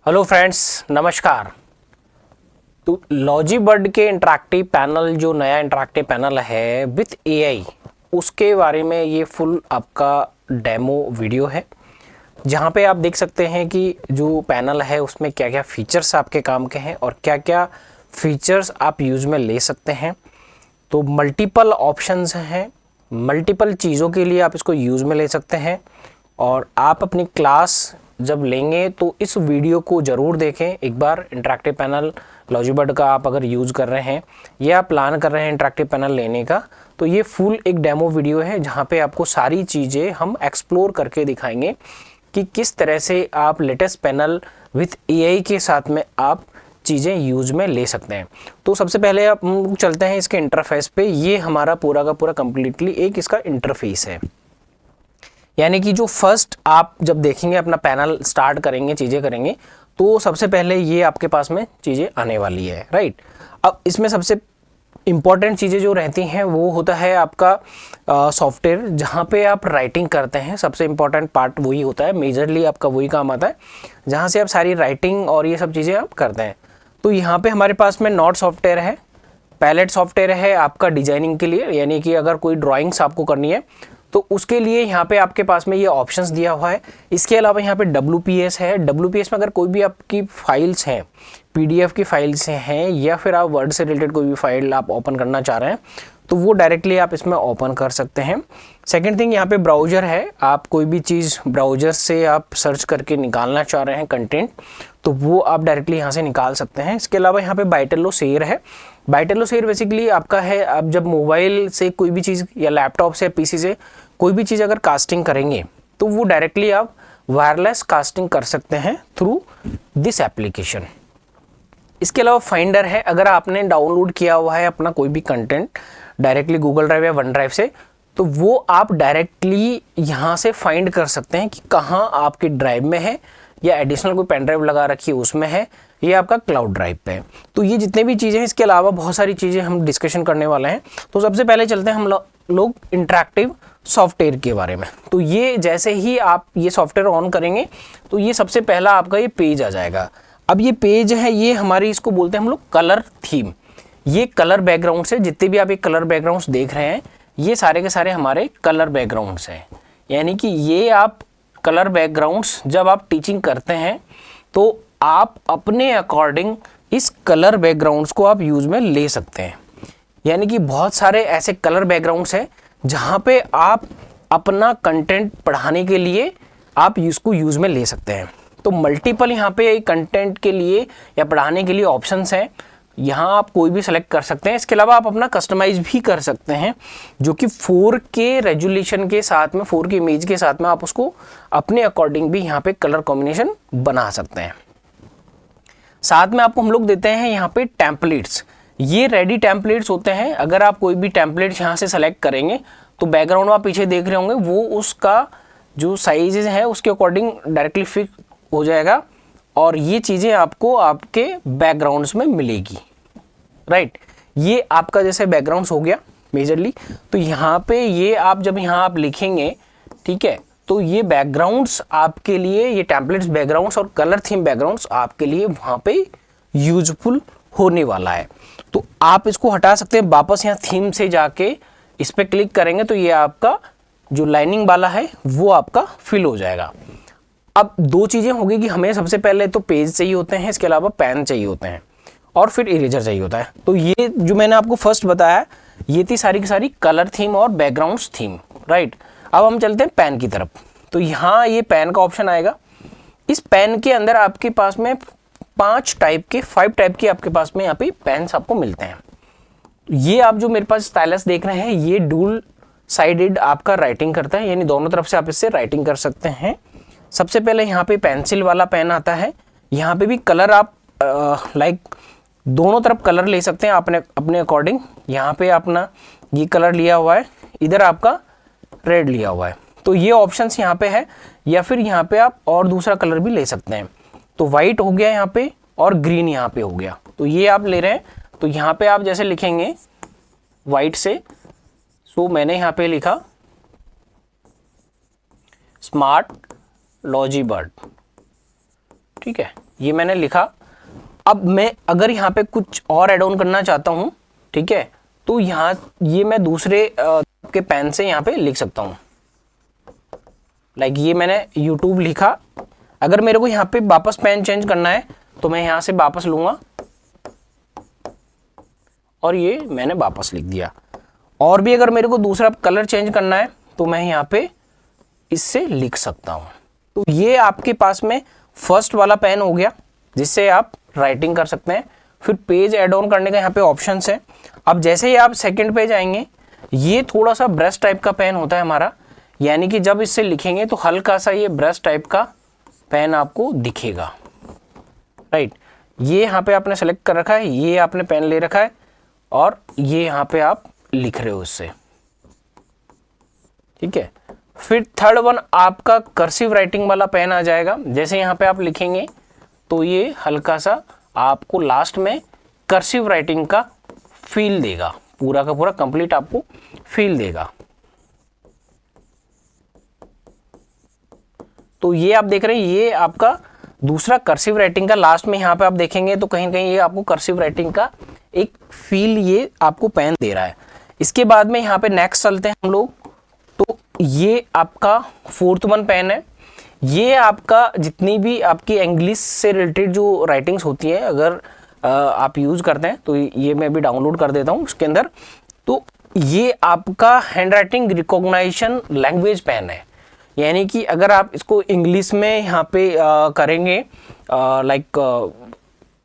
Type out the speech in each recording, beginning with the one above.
Hello friends, नमस्कार। तो लॉजीबर्ड के इंटरैक्टिव पैनल, जो नया इंटरैक्टिव पैनल है विथ एआई, उसके बारे में ये फुल आपका डेमो वीडियो है, जहाँ पे आप देख सकते हैं कि जो पैनल है उसमें क्या क्या फीचर्स आपके काम के हैं और क्या क्या फीचर्स आप यूज़ में ले सकते हैं। तो मल्टीपल ऑप्शंस हैं, मल्टीपल चीज़ों के लिए आप इसको यूज़ में ले सकते हैं। और आप अपनी क्लास जब लेंगे तो इस वीडियो को ज़रूर देखें एक बार। इंटरैक्टिव पैनल लॉजीबर्ड का आप अगर यूज़ कर रहे हैं या आप प्लान कर रहे हैं इंटरैक्टिव पैनल लेने का, तो ये फुल एक डेमो वीडियो है जहाँ पे आपको सारी चीज़ें हम एक्सप्लोर करके दिखाएंगे कि किस तरह से आप लेटेस्ट पैनल विथ एआई के साथ में आप चीज़ें यूज में ले सकते हैं। तो सबसे पहले आप चलते हैं इसके इंटरफेस पे। ये हमारा पूरा का पूरा कंप्लीटली एक इसका इंटरफेस है, यानी कि जो फर्स्ट आप जब देखेंगे अपना पैनल स्टार्ट करेंगे, चीज़ें करेंगे, तो सबसे पहले ये आपके पास में चीज़ें आने वाली है, राइट। अब इसमें सबसे इम्पॉर्टेंट चीज़ें जो रहती हैं वो होता है आपका सॉफ्टवेयर, जहाँ पे आप राइटिंग करते हैं। सबसे इम्पॉर्टेंट पार्ट वही होता है, मेजरली आपका वही काम आता है, जहाँ से आप सारी राइटिंग और ये सब चीज़ें आप करते हैं। तो यहाँ पे हमारे पास में नोट सॉफ्टवेयर है, पैलेट सॉफ्टवेयर है आपका डिजाइनिंग के लिए, यानी कि अगर कोई ड्राइंग्स आपको करनी है तो उसके लिए यहाँ पे आपके पास में ये ऑप्शंस दिया हुआ है। इसके अलावा यहाँ पे WPS है। WPS में अगर कोई भी आपकी फाइल्स हैं, PDF की फाइल्स हैं, या फिर आप वर्ड से रिलेटेड कोई भी फाइल आप ओपन करना चाह रहे हैं तो वो डायरेक्टली आप इसमें ओपन कर सकते हैं। सेकेंड थिंग, यहाँ पे ब्राउज़र है। आप कोई भी चीज़ ब्राउज़र से आप सर्च करके निकालना चाह रहे हैं कंटेंट, तो वो आप डायरेक्टली यहाँ से निकाल सकते हैं। इसके अलावा यहाँ पे बाइटेलो शेयर है। बाइटेलो शेयर बेसिकली आपका है, आप जब मोबाइल से कोई भी चीज़ या लैपटॉप से या PC से कोई भी चीज़ अगर कास्टिंग करेंगे तो वो डायरेक्टली आप वायरलेस कास्टिंग कर सकते हैं थ्रू दिस एप्लीकेशन। इसके अलावा फाइंडर है। अगर आपने डाउनलोड किया हुआ है अपना कोई भी कंटेंट डायरेक्टली गूगल ड्राइव या वन ड्राइव से, तो वो आप डायरेक्टली यहाँ से फाइंड कर सकते हैं कि कहाँ आपके ड्राइव में है, या एडिशनल कोई पेन ड्राइव लगा रखी है उसमें है, ये आपका क्लाउड ड्राइव पे है। तो ये जितने भी चीज़ें हैं, इसके अलावा बहुत सारी चीज़ें हम डिस्कशन करने वाले हैं। तो सबसे पहले चलते हैं हम लोग इंटरैक्टिव सॉफ्टवेयर के बारे में। तो ये जैसे ही आप ये सॉफ्टवेयर ऑन करेंगे तो ये सबसे पहला आपका ये पेज आ जाएगा। अब ये पेज है, ये हमारी इसको बोलते हैं हम लोग कलर थीम। ये कलर बैकग्राउंड से जितने भी आप एक कलर बैकग्राउंड्स देख रहे हैं, ये सारे के सारे हमारे कलर बैकग्राउंड्स हैं। यानी कि ये आप कलर बैकग्राउंड्स जब आप टीचिंग करते हैं तो आप अपने अकॉर्डिंग इस कलर बैकग्राउंड्स को आप यूज़ में ले सकते हैं। यानी कि बहुत सारे ऐसे कलर बैकग्राउंड्स हैं जहाँ पे आप अपना कंटेंट पढ़ाने के लिए आप इसको यूज़ में ले सकते हैं। तो मल्टीपल यहाँ पे कंटेंट के लिए या पढ़ाने के लिए ऑप्शंस हैं, यहाँ आप कोई भी सेलेक्ट कर सकते हैं। इसके अलावा आप अपना कस्टमाइज भी कर सकते हैं, जो कि 4K रेजोल्यूशन के साथ में, 4K इमेज के साथ में आप उसको अपने अकॉर्डिंग भी यहाँ पे कलर कॉम्बिनेशन बना सकते हैं। साथ में आपको हम लोग देते हैं यहाँ पे टेम्पलेट्स। ये रेडी टेम्पलेट्स होते हैं। अगर आप कोई भी टेम्पलेट्स यहाँ से सेलेक्ट करेंगे तो बैकग्राउंड आप पीछे देख रहे होंगे, वो उसका जो साइज है उसके अकॉर्डिंग डायरेक्टली फिक्स हो जाएगा और ये चीज़ें आपको आपके बैकग्राउंड्स में मिलेगी, राइट। ये आपका जैसे बैकग्राउंड्स हो गया मेजरली। तो यहाँ पे ये आप जब यहाँ आप लिखेंगे, ठीक है, तो ये बैकग्राउंड्स आपके लिए, ये टेम्पलेट्स बैकग्राउंड्स और कलर थीम बैकग्राउंड्स आपके लिए वहाँ पे यूजफुल होने वाला है। तो आप इसको हटा सकते हैं। वापस यहाँ थीम से जाके इस पर क्लिक करेंगे तो ये आपका जो लाइनिंग वाला है वो आपका फिल हो जाएगा। अब दो चीज़ें होगी कि हमें सबसे पहले तो पेज चाहिए होते हैं, इसके अलावा पेन चाहिए होते हैं और फिर इरेजर चाहिए होता है। तो ये जो मैंने आपको फर्स्ट बताया, ये थी सारी की सारी कलर थीम और बैकग्राउंड्स थीम, राइट। अब हम चलते हैं पेन की तरफ। तो यहाँ ये पेन का ऑप्शन आएगा। इस पेन के अंदर आपके पास में 5 टाइप के आपके पास में यहाँ पे पेन्स आपको मिलते हैं। ये आप जो मेरे पास स्टाइलस देख रहे हैं, ये डुअल साइडेड आपका राइटिंग करता है, यानी दोनों तरफ से आप इससे राइटिंग कर सकते हैं। सबसे पहले यहाँ पे पेंसिल वाला पेन आता है। यहाँ पे भी कलर आप लाइक दोनों तरफ कलर ले सकते हैं आपने अपने अकॉर्डिंग। यहाँ पे अपना ये कलर लिया हुआ है, इधर आपका रेड लिया हुआ है, तो ये ऑप्शंस यहाँ पे है। या फिर यहाँ पे आप और दूसरा कलर भी ले सकते हैं। तो वाइट हो गया यहाँ पे और ग्रीन यहाँ पे हो गया, तो ये आप ले रहे हैं। तो यहाँ पे आप जैसे लिखेंगे वाइट से, सो मैंने यहाँ पे लिखा स्मार्ट लॉजीबर्ड, ठीक है, ये मैंने लिखा। अब मैं अगर यहाँ पे कुछ और ऐड ऑन करना चाहता हूँ, ठीक है, तो यहाँ ये मैं दूसरे के पेन से यहाँ पे लिख सकता हूँ। लाइक ये मैंने YouTube लिखा, अगर मेरे को यहाँ पे वापस पेन चेंज करना है तो मैं यहाँ से वापस लूँगा और ये मैंने वापस लिख दिया। और भी अगर मेरे को दूसरा कलर चेंज करना है तो मैं यहाँ पे इससे लिख सकता हूँ। तो ये आपके पास में फर्स्ट वाला पेन हो गया जिससे आप राइटिंग कर सकते हैं। फिर पेज ऐड ऑन करने का यहाँ पे ऑप्शंस है। अब जैसे ही आप सेकंड पेज आएंगे, ये थोड़ा सा ब्रश टाइप का पेन होता है हमारा, यानी कि जब इससे लिखेंगे तो हल्का सा ये ब्रश टाइप का पेन आपको दिखेगा, राइट। ये यहाँ पे आपने सेलेक्ट कर रखा है, ये आपने पेन ले रखा है और ये यहाँ पे आप लिख रहे हो इससे, ठीक है। फिर थर्ड वन आपका कर्सिव राइटिंग वाला पेन आ जाएगा। जैसे यहाँ पे आप लिखेंगे तो ये हल्का सा आपको लास्ट में कर्सिव राइटिंग का फील देगा, पूरा का पूरा कंप्लीट आपको फील देगा। तो ये आप देख रहे हैं, ये आपका दूसरा कर्सिव राइटिंग का लास्ट में यहाँ पे आप देखेंगे तो कहीं ना कहीं ये आपको कर्सिव राइटिंग का एक फील ये आपको पेन दे रहा है। इसके बाद में यहाँ पे नेक्स्ट चलते हैं हम लोग। तो ये आपका फोर्थ वन पेन है। ये आपका जितनी भी आपकी इंग्लिश से रिलेटेड जो राइटिंग्स होती हैं, अगर आप यूज़ करते हैं तो ये मैं भी डाउनलोड कर देता हूँ उसके अंदर। तो ये आपका handwriting recognition language pen है, यानी कि अगर आप इसको इंग्लिश में यहाँ पे करेंगे, लाइक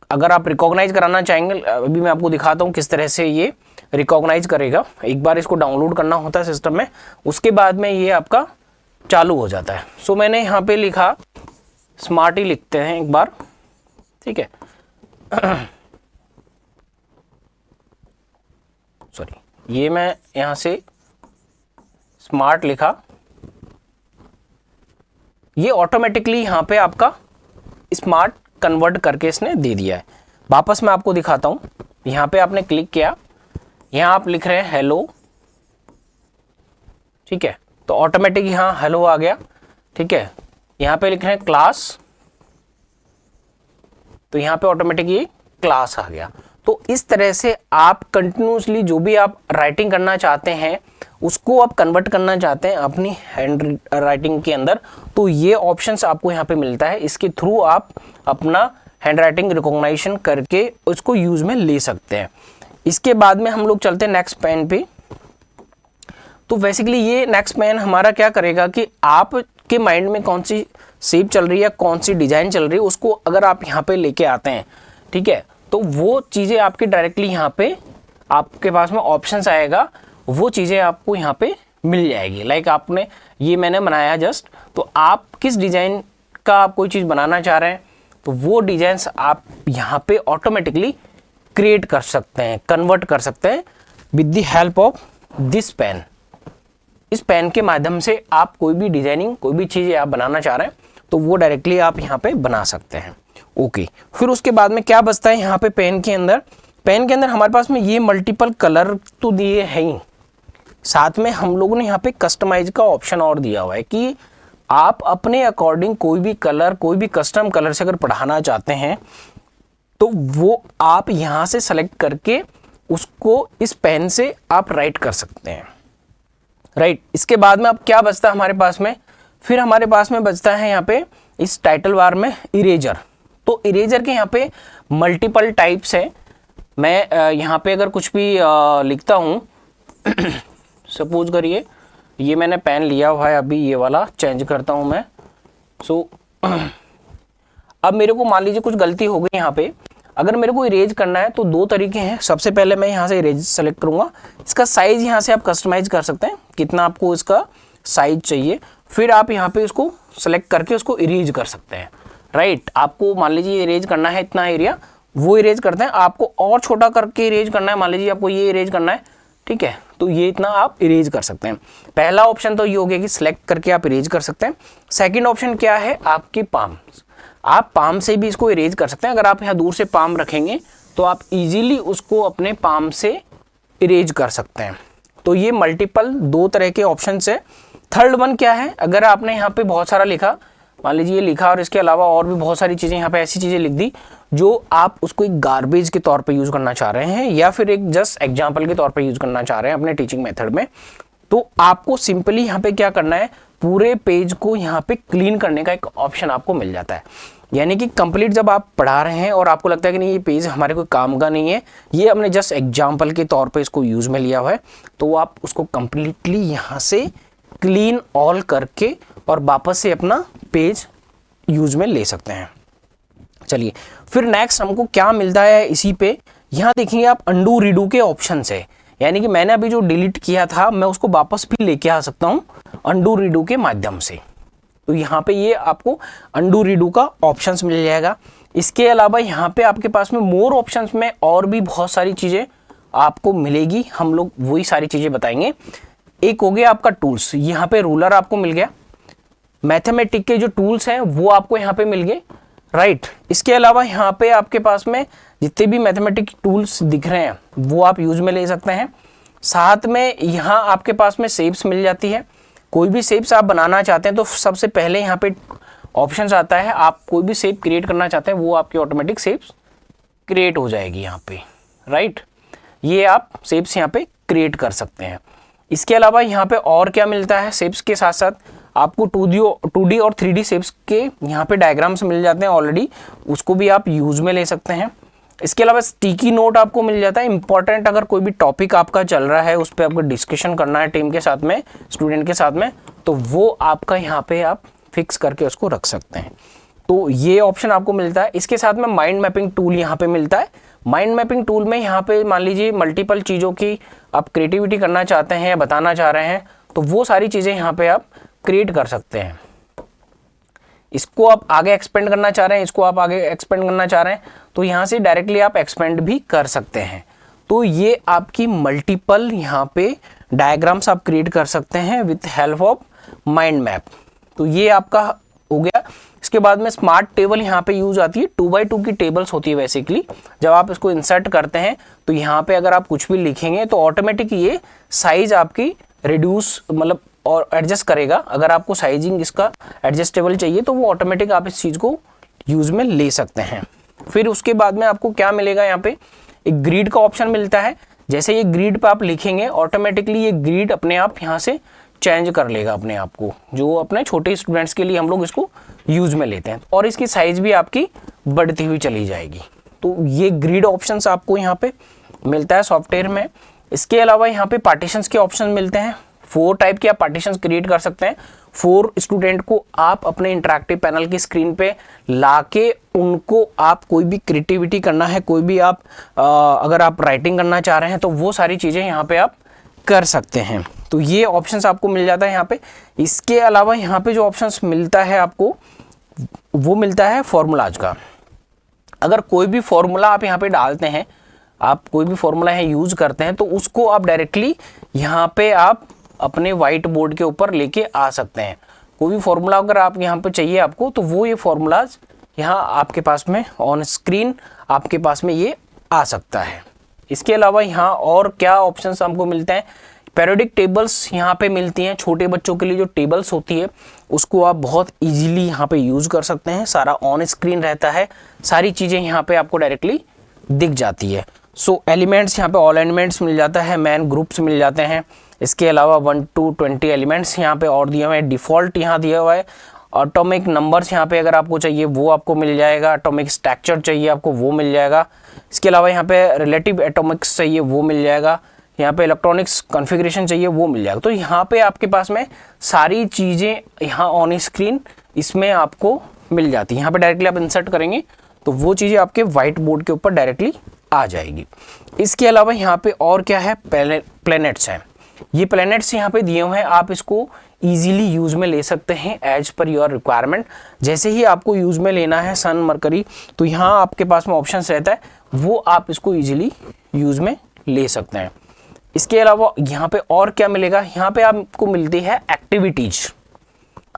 अगर आप रिकॉग्नाइज कराना चाहेंगे, अभी मैं आपको दिखाता हूँ किस तरह से ये रिकॉग्नाइज करेगा। एक बार इसको डाउनलोड करना होता है सिस्टम में, उसके बाद में ये आपका चालू हो जाता है। सो मैंने यहाँ पे लिखा, स्मार्ट ही लिखते हैं एक बार, ठीक है। सॉरी, ये मैं यहाँ से स्मार्ट लिखा, ये ऑटोमेटिकली यहाँ पे आपका स्मार्ट कन्वर्ट करके इसने दे दिया है। वापस मैं आपको दिखाता हूँ। यहाँ पे आपने क्लिक किया, यहाँ आप लिख रहे हैं हेलो, ठीक है, तो ऑटोमेटिक यहाँ हेलो आ गया, ठीक है। यहाँ पे लिख रहे हैं क्लास, तो यहाँ पे ऑटोमेटिक ये क्लास आ गया। तो इस तरह से आप कंटिन्यूसली जो भी आप राइटिंग करना चाहते हैं उसको आप कन्वर्ट करना चाहते हैं अपनी हैंड राइटिंग के अंदर, तो ये ऑप्शंस आपको यहाँ पे मिलता है। इसके थ्रू आप अपना हैंड राइटिंग रिकॉग्नाइजेशन करके उसको यूज में ले सकते हैं। इसके बाद में हम लोग चलते हैं नेक्स्ट पेन पे। तो बेसिकली ये नेक्स्ट पेन हमारा क्या करेगा कि आपके माइंड में कौन सी शेप चल रही है, कौन सी डिजाइन चल रही है, उसको अगर आप यहाँ पे लेके आते हैं, ठीक है, तो वो चीज़ें आपके डायरेक्टली यहाँ पे आपके पास में ऑप्शंस आएगा, वो चीज़ें आपको यहाँ पे मिल जाएगी। लाइक आपने ये मैंने बनाया जस्ट, तो आप किस डिज़ाइन का आप कोई चीज़ बनाना चाह रहे हैं तो वो डिज़ाइंस आप यहाँ पे ऑटोमेटिकली क्रिएट कर सकते हैं, कन्वर्ट कर सकते हैं with the help of this pen. इस पेन के माध्यम से आप कोई भी डिजाइनिंग, कोई भी चीज़ें आप बनाना चाह रहे हैं तो वो डायरेक्टली आप यहाँ पे बना सकते हैं। ओके, फिर उसके बाद में क्या बचता है यहाँ पे पेन के अंदर। पेन के अंदर हमारे पास में ये मल्टीपल कलर तो दिए हैं ही, साथ में हम लोगों ने यहाँ पे कस्टमाइज का ऑप्शन और दिया हुआ है कि आप अपने अकॉर्डिंग कोई भी कलर, कोई भी कस्टम कलर से अगर पढ़ाना चाहते हैं तो वो आप यहाँ से सेलेक्ट करके उसको इस पेन से आप राइट कर सकते हैं, राइट। इसके बाद में अब क्या बचता है हमारे पास में, फिर हमारे पास में बचता है यहाँ पे इस टाइटल बार में इरेजर। तो इरेजर के यहाँ पे मल्टीपल टाइप्स है। मैं यहाँ पे अगर कुछ भी लिखता हूँ सपोज करिए ये मैंने पेन लिया हुआ है, अभी ये वाला चेंज करता हूँ मैं। सो अब मेरे को मान लीजिए कुछ गलती हो गई यहाँ पे, अगर मेरे को इरेज करना है तो दो तरीके हैं। सबसे पहले मैं यहाँ से इरेज सेलेक्ट करूँगा, इसका साइज यहाँ से आप कस्टमाइज कर सकते हैं, कितना आपको इसका साइज चाहिए। फिर आप यहाँ पे उसको सेलेक्ट करके उसको इरेज कर सकते हैं, राइट। आपको मान लीजिए इरेज करना है इतना एरिया, वो इरेज करते हैं। आपको और छोटा करके इरेज करना है, मान लीजिए आपको ये इरेज करना है, ठीक है, तो ये इतना आप इरेज कर सकते हैं। पहला ऑप्शन तो ये हो गया कि सिलेक्ट करके आप इरेज कर सकते हैं। सेकंड ऑप्शन क्या है, आपकी पाम, आप पाम से भी इसको इरेज कर सकते हैं। अगर आप यहाँ दूर से पाम रखेंगे तो आप इजीली उसको अपने पाम से इरेज कर सकते हैं। तो ये मल्टीपल दो तरह के ऑप्शन है। थर्ड वन क्या है, अगर आपने यहाँ पे बहुत सारा लिखा, मान लीजिए ये लिखा और इसके अलावा और भी बहुत सारी चीज़ें यहाँ पे ऐसी चीज़ें लिख दी जो आप उसको एक गार्बेज के तौर पे यूज़ करना चाह रहे हैं या फिर एक जस्ट एग्जाम्पल के तौर पे यूज़ करना चाह रहे हैं अपने टीचिंग मेथड में, तो आपको सिंपली यहाँ पे क्या करना है, पूरे पेज को यहाँ पे क्लीन करने का एक ऑप्शन आपको मिल जाता है। यानी कि कंप्लीट जब आप पढ़ा रहे हैं और आपको लगता है कि नहीं ये पेज हमारे कोई काम का नहीं है, ये हमने जस्ट एग्जाम्पल के तौर पे इसको यूज़ में लिया हुआ है, तो आप उसको कंप्लीटली यहाँ से क्लीन ऑल करके और वापस से अपना पेज यूज में ले सकते हैं। चलिए फिर नेक्स्ट हमको क्या मिलता है इसी पे, यहाँ देखेंगे आप अंडू रीडू के ऑप्शन से, यानी कि मैंने अभी जो डिलीट किया था मैं उसको वापस भी लेके आ सकता हूँ अंडू रीडू के माध्यम से। तो यहाँ पे ये आपको अंडू रीडू का ऑप्शंस मिल जाएगा। इसके अलावा यहाँ पे आपके पास में मोर ऑप्शंस में और भी बहुत सारी चीज़ें आपको मिलेगी, हम लोग वही सारी चीज़ें बताएंगे। एक हो गया आपका टूल्स, यहाँ पे रूलर आपको मिल गया, मैथमेटिक के जो टूल्स हैं वो आपको यहाँ पे मिल गए, राइट। इसके अलावा यहाँ पे आपके पास में जितने भी मैथमेटिक टूल्स दिख रहे हैं वो आप यूज में ले सकते हैं। साथ में यहाँ आपके पास में शेप्स मिल जाती है, कोई भी शेप्स आप बनाना चाहते हैं तो सबसे पहले यहाँ पे ऑप्शंस आता है, आप कोई भी शेप क्रिएट करना चाहते हैं वो आपकी ऑटोमेटिक शेप्स क्रिएट हो जाएगी यहाँ पे, राइट। ये आप शेप्स यहाँ पे क्रिएट कर सकते हैं। इसके अलावा यहाँ पे और क्या मिलता है, शेप्स के साथ साथ आपको 2D और 3D शेप्स के यहाँ पे डायग्राम्स मिल जाते हैं ऑलरेडी, उसको भी आप यूज में ले सकते हैं। इसके अलावा स्टिकी नोट आपको मिल जाता है, इंपॉर्टेंट अगर कोई भी टॉपिक आपका चल रहा है उस पर आपको डिस्कशन करना है टीम के साथ में, स्टूडेंट के साथ में, तो वो आपका यहाँ पे आप फिक्स करके उसको रख सकते हैं। तो ये ऑप्शन आपको मिलता है। इसके साथ में माइंड मैपिंग टूल यहाँ पे मिलता है। माइंड मैपिंग टूल में यहाँ पे मान लीजिए मल्टीपल चीज़ों की आप क्रिएटिविटी करना चाहते हैं या बताना चाह रहे हैं तो वो सारी चीज़ें यहाँ पे आप क्रिएट कर सकते हैं। इसको आप आगे एक्सपेंड करना चाह रहे हैं, इसको आप आगे एक्सपेंड करना चाह रहे हैं तो यहाँ से डायरेक्टली आप एक्सपेंड भी कर सकते हैं। तो ये आपकी मल्टीपल यहाँ पे डायग्राम्स आप क्रिएट कर सकते हैं with help of mind map. तो ये आपका हो गया। इसके बाद में स्मार्ट टेबल यहाँ पे यूज आती है, 2x2 की टेबल्स होती है बेसिकली। जब आप इसको इंसर्ट करते हैं तो यहाँ पे अगर आप कुछ भी लिखेंगे तो ऑटोमेटिक ये साइज आपकी रिड्यूस मतलब और एडजस्ट करेगा। अगर आपको साइजिंग इसका एडजस्टेबल चाहिए तो वो ऑटोमेटिक आप इस चीज़ को यूज में ले सकते हैं। फिर उसके बाद में आपको क्या मिलेगा, यहाँ पे एक ग्रिड का ऑप्शन मिलता है। जैसे ये ग्रिड पे आप लिखेंगे ऑटोमेटिकली ये ग्रिड अपने आप यहाँ से चेंज कर लेगा अपने आप को, जो अपने छोटे स्टूडेंट्स के लिए हम लोग इसको यूज में लेते हैं, और इसकी साइज भी आपकी बढ़ती हुई चली जाएगी। तो ये ग्रिड ऑप्शंस आपको यहाँ पे मिलता है सॉफ्टवेयर में। इसके अलावा यहाँ पे पार्टीशंस के ऑप्शन मिलते हैं। 4 टाइप के आप पार्टीशंस क्रिएट कर सकते हैं। 4 स्टूडेंट को आप अपने इंटरैक्टिव पैनल की स्क्रीन पे लाके उनको आप कोई भी क्रिएटिविटी करना है, कोई भी आप अगर आप राइटिंग करना चाह रहे हैं तो वो सारी चीज़ें यहाँ पे आप कर सकते हैं। तो ये ऑप्शंस आपको मिल जाता है यहाँ पे। इसके अलावा यहाँ पे जो ऑप्शंस मिलता है आपको वो मिलता है फॉर्मूलाज का। अगर कोई भी फॉर्मूला आप यहाँ पे डालते हैं, आप कोई भी फॉर्मूला है यूज करते हैं तो उसको आप डायरेक्टली यहाँ पे आप अपने वाइट बोर्ड के ऊपर लेके आ सकते हैं। कोई भी फॉर्मूला अगर आप यहाँ पे चाहिए आपको तो वो ये फॉर्मूलाज यहाँ आपके पास में ऑन स्क्रीन आपके पास में ये आ सकता है। इसके अलावा यहाँ और क्या ऑप्शंस हमको मिलते हैं, पेरियोडिक टेबल्स यहाँ पे मिलती हैं। छोटे बच्चों के लिए जो टेबल्स होती है उसको आप बहुत इजीली यहाँ पे यूज़ कर सकते हैं। सारा ऑन स्क्रीन रहता है, सारी चीज़ें यहाँ पे आपको डायरेक्टली दिख जाती है। सो एलिमेंट्स यहाँ पे ऑल एलिमेंट्स मिल जाता है, मैन ग्रुप्स मिल जाते हैं। इसके अलावा 1 to 20 एलिमेंट्स यहाँ पे और दिए हुए हैं। डिफ़ॉल्ट यहाँ दिया हुआ है। एटॉमिक नंबर्स यहाँ पे अगर आपको चाहिए वो आपको मिल जाएगा। एटॉमिक स्ट्रक्चर चाहिए आपको वो मिल जाएगा। इसके अलावा यहाँ पे रिलेटिव एटॉमिक्स चाहिए वो मिल जाएगा। यहाँ पे इलेक्ट्रॉनिक्स कॉन्फ़िगरेशन चाहिए वो मिल जाएगा। तो यहाँ पे आपके पास में सारी चीज़ें यहाँ ऑन स्क्रीन इसमें आपको मिल जाती है। यहाँ पे डायरेक्टली आप इंसर्ट करेंगे तो वो चीज़ें आपके वाइट बोर्ड के ऊपर डायरेक्टली आ जाएगी। इसके अलावा यहाँ पे और क्या है, प्लैनेट्स हैं। ये प्लैनेट्स यहाँ पे दिए हुए हैं, आप इसको इजीली यूज़ में ले सकते हैं एज पर योर रिक्वायरमेंट। जैसे ही आपको यूज़ में लेना है सन मरकरी तो यहाँ आपके पास में ऑप्शंस रहता है, वो आप इसको इजीली यूज़ में ले सकते हैं। इसके अलावा यहाँ पे और क्या मिलेगा, यहाँ पे आपको मिलती है एक्टिविटीज।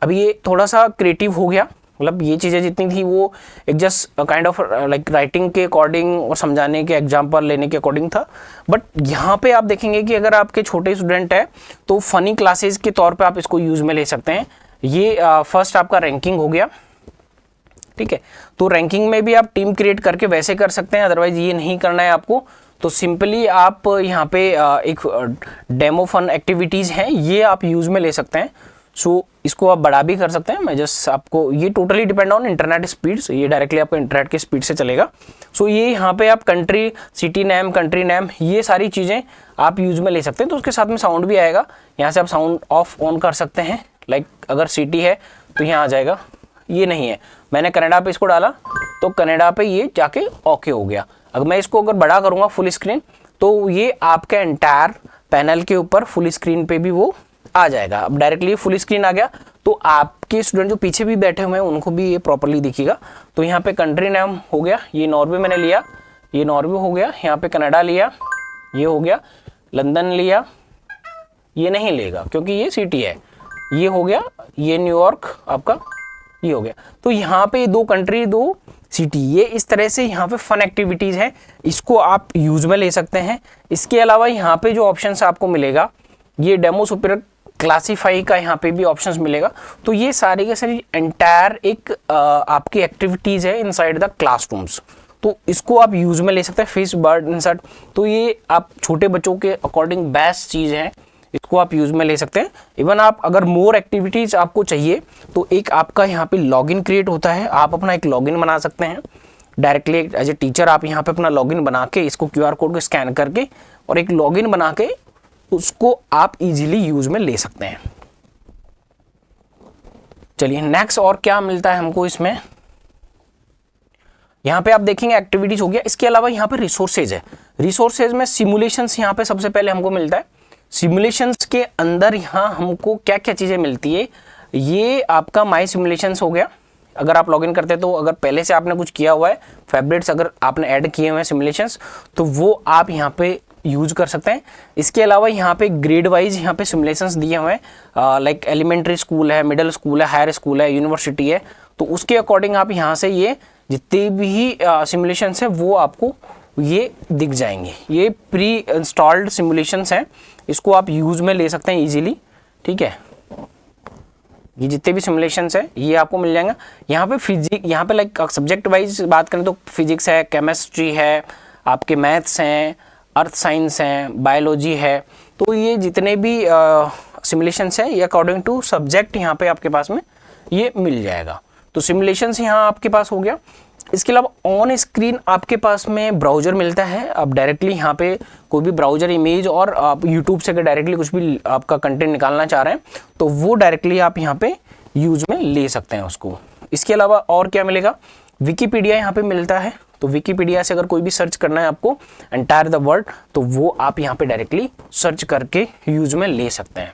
अभी ये थोड़ा सा क्रिएटिव हो गया, मतलब ये चीज़ें जितनी थी वो एक just kind of like writing के अकॉर्डिंग और समझाने के एग्जाम्पल लेने के अकॉर्डिंग था। बट यहाँ पे आप देखेंगे कि अगर आपके छोटे स्टूडेंट है तो फनी क्लासेस के तौर पे आप इसको यूज़ में ले सकते हैं। ये फर्स्ट आपका रैंकिंग हो गया, ठीक है। तो रैंकिंग में भी आप टीम क्रिएट करके वैसे कर सकते हैं, अदरवाइज ये नहीं करना है आपको तो सिंपली आप यहाँ पे एक डेमो फन एक्टिविटीज़ हैं ये आप यूज़ में ले सकते हैं। सो इसको आप बड़ा भी कर सकते हैं, मैं जस्ट आपको, ये totally depend on internet speed, ये डायरेक्टली आपको इंटरनेट की स्पीड से चलेगा। सो ये यहाँ पे आप country, city name, country name, ये सारी चीज़ें आप यूज़ में ले सकते हैं। तो उसके साथ में साउंड भी आएगा, यहाँ से आप साउंड ऑफ ऑन कर सकते हैं। लाइक अगर सिटी है तो यहाँ आ जाएगा, ये नहीं है, मैंने कनाडा पे इसको डाला तो कनाडा पे ये जाके ओके हो गया। अगर मैं इसको अगर बड़ा करूँगा फुल स्क्रीन तो ये आपके एंटायर पैनल के ऊपर फुल स्क्रीन पे भी वो आ जाएगा। अब डायरेक्टली फुल स्क्रीन आ गया तो आपके स्टूडेंट जो पीछे भी बैठे हुए हैं उनको भी ये प्रॉपर्ली दिखेगा। तो यहाँ पे कंट्री नेम हो गया, ये नॉर्वे मैंने लिया, ये नॉर्वे हो गया, यहाँ पे कनाडा लिया, ये हो गया, लंदन लिया, ये नहीं लेगा क्योंकि ये सिटी है, ये हो गया, ये न्यूयॉर्क आपका, ये हो गया। तो यहाँ पे 2 कंट्री 2 सिटी, ये इस तरह से यहाँ पे फन एक्टिविटीज़ है, इसको आप यूज़ में ले सकते हैं। इसके अलावा यहाँ पे जो ऑप्शंस आपको मिलेगा, ये डेमो सुपर क्लासीफाई का यहाँ पे भी ऑप्शंस मिलेगा। तो ये सारी के सारी एंटायर एक आपकी एक्टिविटीज़ है इनसाइड द क्लासरूम्स, तो इसको आप यूज़ में ले सकते हैं। फिश, बर्ड, इंसर्ट, तो ये आप छोटे बच्चों के अकॉर्डिंग बेस्ट चीज़ है, इसको आप यूज़ में ले सकते हैं। इवन आप अगर मोर एक्टिविटीज़ आपको चाहिए तो एक आपका यहाँ पे लॉगिन क्रिएट होता है, आप अपना एक लॉगिन बना सकते हैं डायरेक्टली एज ए टीचर। आप यहाँ पे अपना लॉगिन बना के इसको QR कोड को स्कैन करके और एक लॉगिन बना के उसको आप इजीली यूज़ में ले सकते हैं। चलिए नेक्स्ट और क्या मिलता है हमको इसमें, यहाँ पे आप देखेंगे एक्टिविटीज़ हो गया। इसके अलावा यहाँ पे रिसोर्सेज है, रिसोर्सेज में सिमुलेशंस यहाँ पे सबसे पहले हमको मिलता है। सिमुलेशंस के अंदर यहाँ हमको क्या क्या चीज़ें मिलती है, ये आपका माई सिमुलेशंस हो गया। अगर आप लॉगिन करते हैं तो अगर पहले से आपने कुछ किया हुआ है, फेवरेट्स अगर आपने ऐड किए हुए हैं सिमुलेशंस, तो वो आप यहाँ पे यूज कर सकते हैं। इसके अलावा यहाँ पे ग्रेड वाइज यहाँ पे सिमुलेशंस दिए हुए हैं, लाइक एलिमेंट्री स्कूल है, मिडिल स्कूल है, हायर स्कूल है, यूनिवर्सिटी है, तो उसके अकॉर्डिंग आप यहाँ से ये जितने भी सिमुलेशंस है वो आपको ये दिख जाएंगे। ये प्री इंस्टॉल्ड सिमुलेशंस हैं, इसको आप यूज़ में ले सकते हैं इजीली, ठीक है। ये जितने भी सिमुलेशंस है ये आपको मिल जाएंगे। यहाँ पे फिजिक्स, यहाँ पे लाइक सब्जेक्ट वाइज बात करें तो फिजिक्स है, केमिस्ट्री है, आपके मैथ्स हैं, अर्थ साइंस हैं, बायोलॉजी है, तो ये जितने भी सिमुलेशंस है ये अकॉर्डिंग टू सब्जेक्ट यहाँ पे आपके पास में ये मिल जाएगा। तो सिमुलेशंस यहाँ आपके पास हो गया। इसके अलावा ऑन स्क्रीन आपके पास में ब्राउज़र मिलता है। आप डायरेक्टली यहाँ पे कोई भी ब्राउज़र इमेज और आप यूट्यूब से अगर डायरेक्टली कुछ भी आपका कंटेंट निकालना चाह रहे हैं तो वो डायरेक्टली आप यहाँ पे यूज़ में ले सकते हैं उसको। इसके अलावा और क्या मिलेगा, विकीपीडिया यहाँ पे मिलता है। तो विकीपीडिया से अगर कोई भी सर्च करना है आपको एंटायर द वर्ल्ड, तो वो आप यहाँ पे डायरेक्टली सर्च करके यूज़ में ले सकते हैं।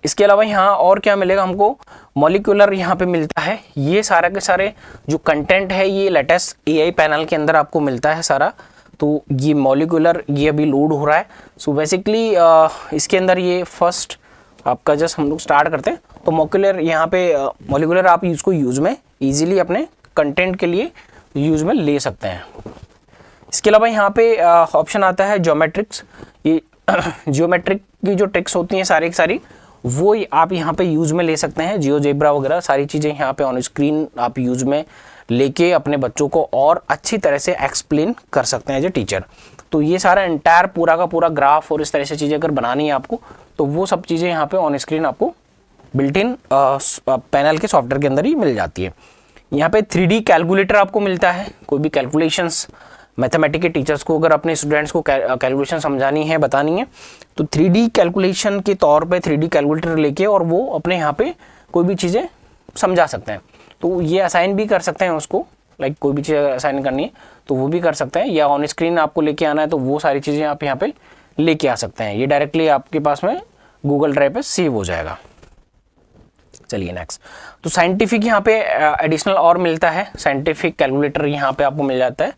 इसके अलावा यहाँ और क्या मिलेगा हमको, मॉलिक्यूलर यहाँ पे मिलता है। ये सारा के सारे जो कंटेंट है ये लेटेस्ट AI पैनल के अंदर आपको मिलता है सारा। तो ये मॉलिक्यूलर ये अभी लोड हो रहा है। सो बेसिकली इसके अंदर ये फर्स्ट आपका जस्ट हम लोग स्टार्ट करते हैं। तो मॉलिक्यूलर यहाँ पे मॉलिक्यूलर आप इसको यूज़ में ईजिली अपने कंटेंट के लिए यूज़ में ले सकते हैं। इसके अलावा यहाँ पे ऑप्शन आता है ज्योमेट्रिक्स। ये ज्योमेट्रिक की जो ट्रिक्स होती हैं सारी की सारी वो आप यहाँ पे यूज़ में ले सकते हैं। जियोजेब्रा वगैरह सारी चीज़ें यहाँ पे ऑन स्क्रीन आप यूज़ में लेके अपने बच्चों को और अच्छी तरह से एक्सप्लेन कर सकते हैं एज ए टीचर। तो ये सारा एंटायर पूरा का पूरा ग्राफ और इस तरह से चीज़ें अगर बनानी है आपको तो वो सब चीज़ें यहाँ पे ऑन स्क्रीन आपको बिल्ट इन पैनल के सॉफ्टवेयर के अंदर ही मिल जाती है। यहाँ पे 3D कैलकुलेटर आपको मिलता है। कोई भी कैलकुलेशंस मैथमेटिक्स के टीचर्स को अगर अपने स्टूडेंट्स को कैलकुलेशन समझानी है, बतानी है, तो 3D कैलकुलेशन के तौर पे 3D कैलकुलेटर लेके और वो अपने यहाँ पे कोई भी चीज़ें समझा सकते हैं। तो ये असाइन भी कर सकते हैं उसको, लाइक कोई भी चीज़ असाइन करनी है तो वो भी कर सकते हैं, या ऑन स्क्रीन आपको लेके आना है तो वो सारी चीज़ें आप यहाँ पे लेके आ सकते हैं। ये डायरेक्टली आपके पास में गूगल ड्राइव पे सेव हो जाएगा। चलिए नेक्स्ट, तो साइंटिफिक यहाँ पे एडिशनल और मिलता है। साइंटिफिक कैलकुलेटर यहाँ पे आपको मिल जाता है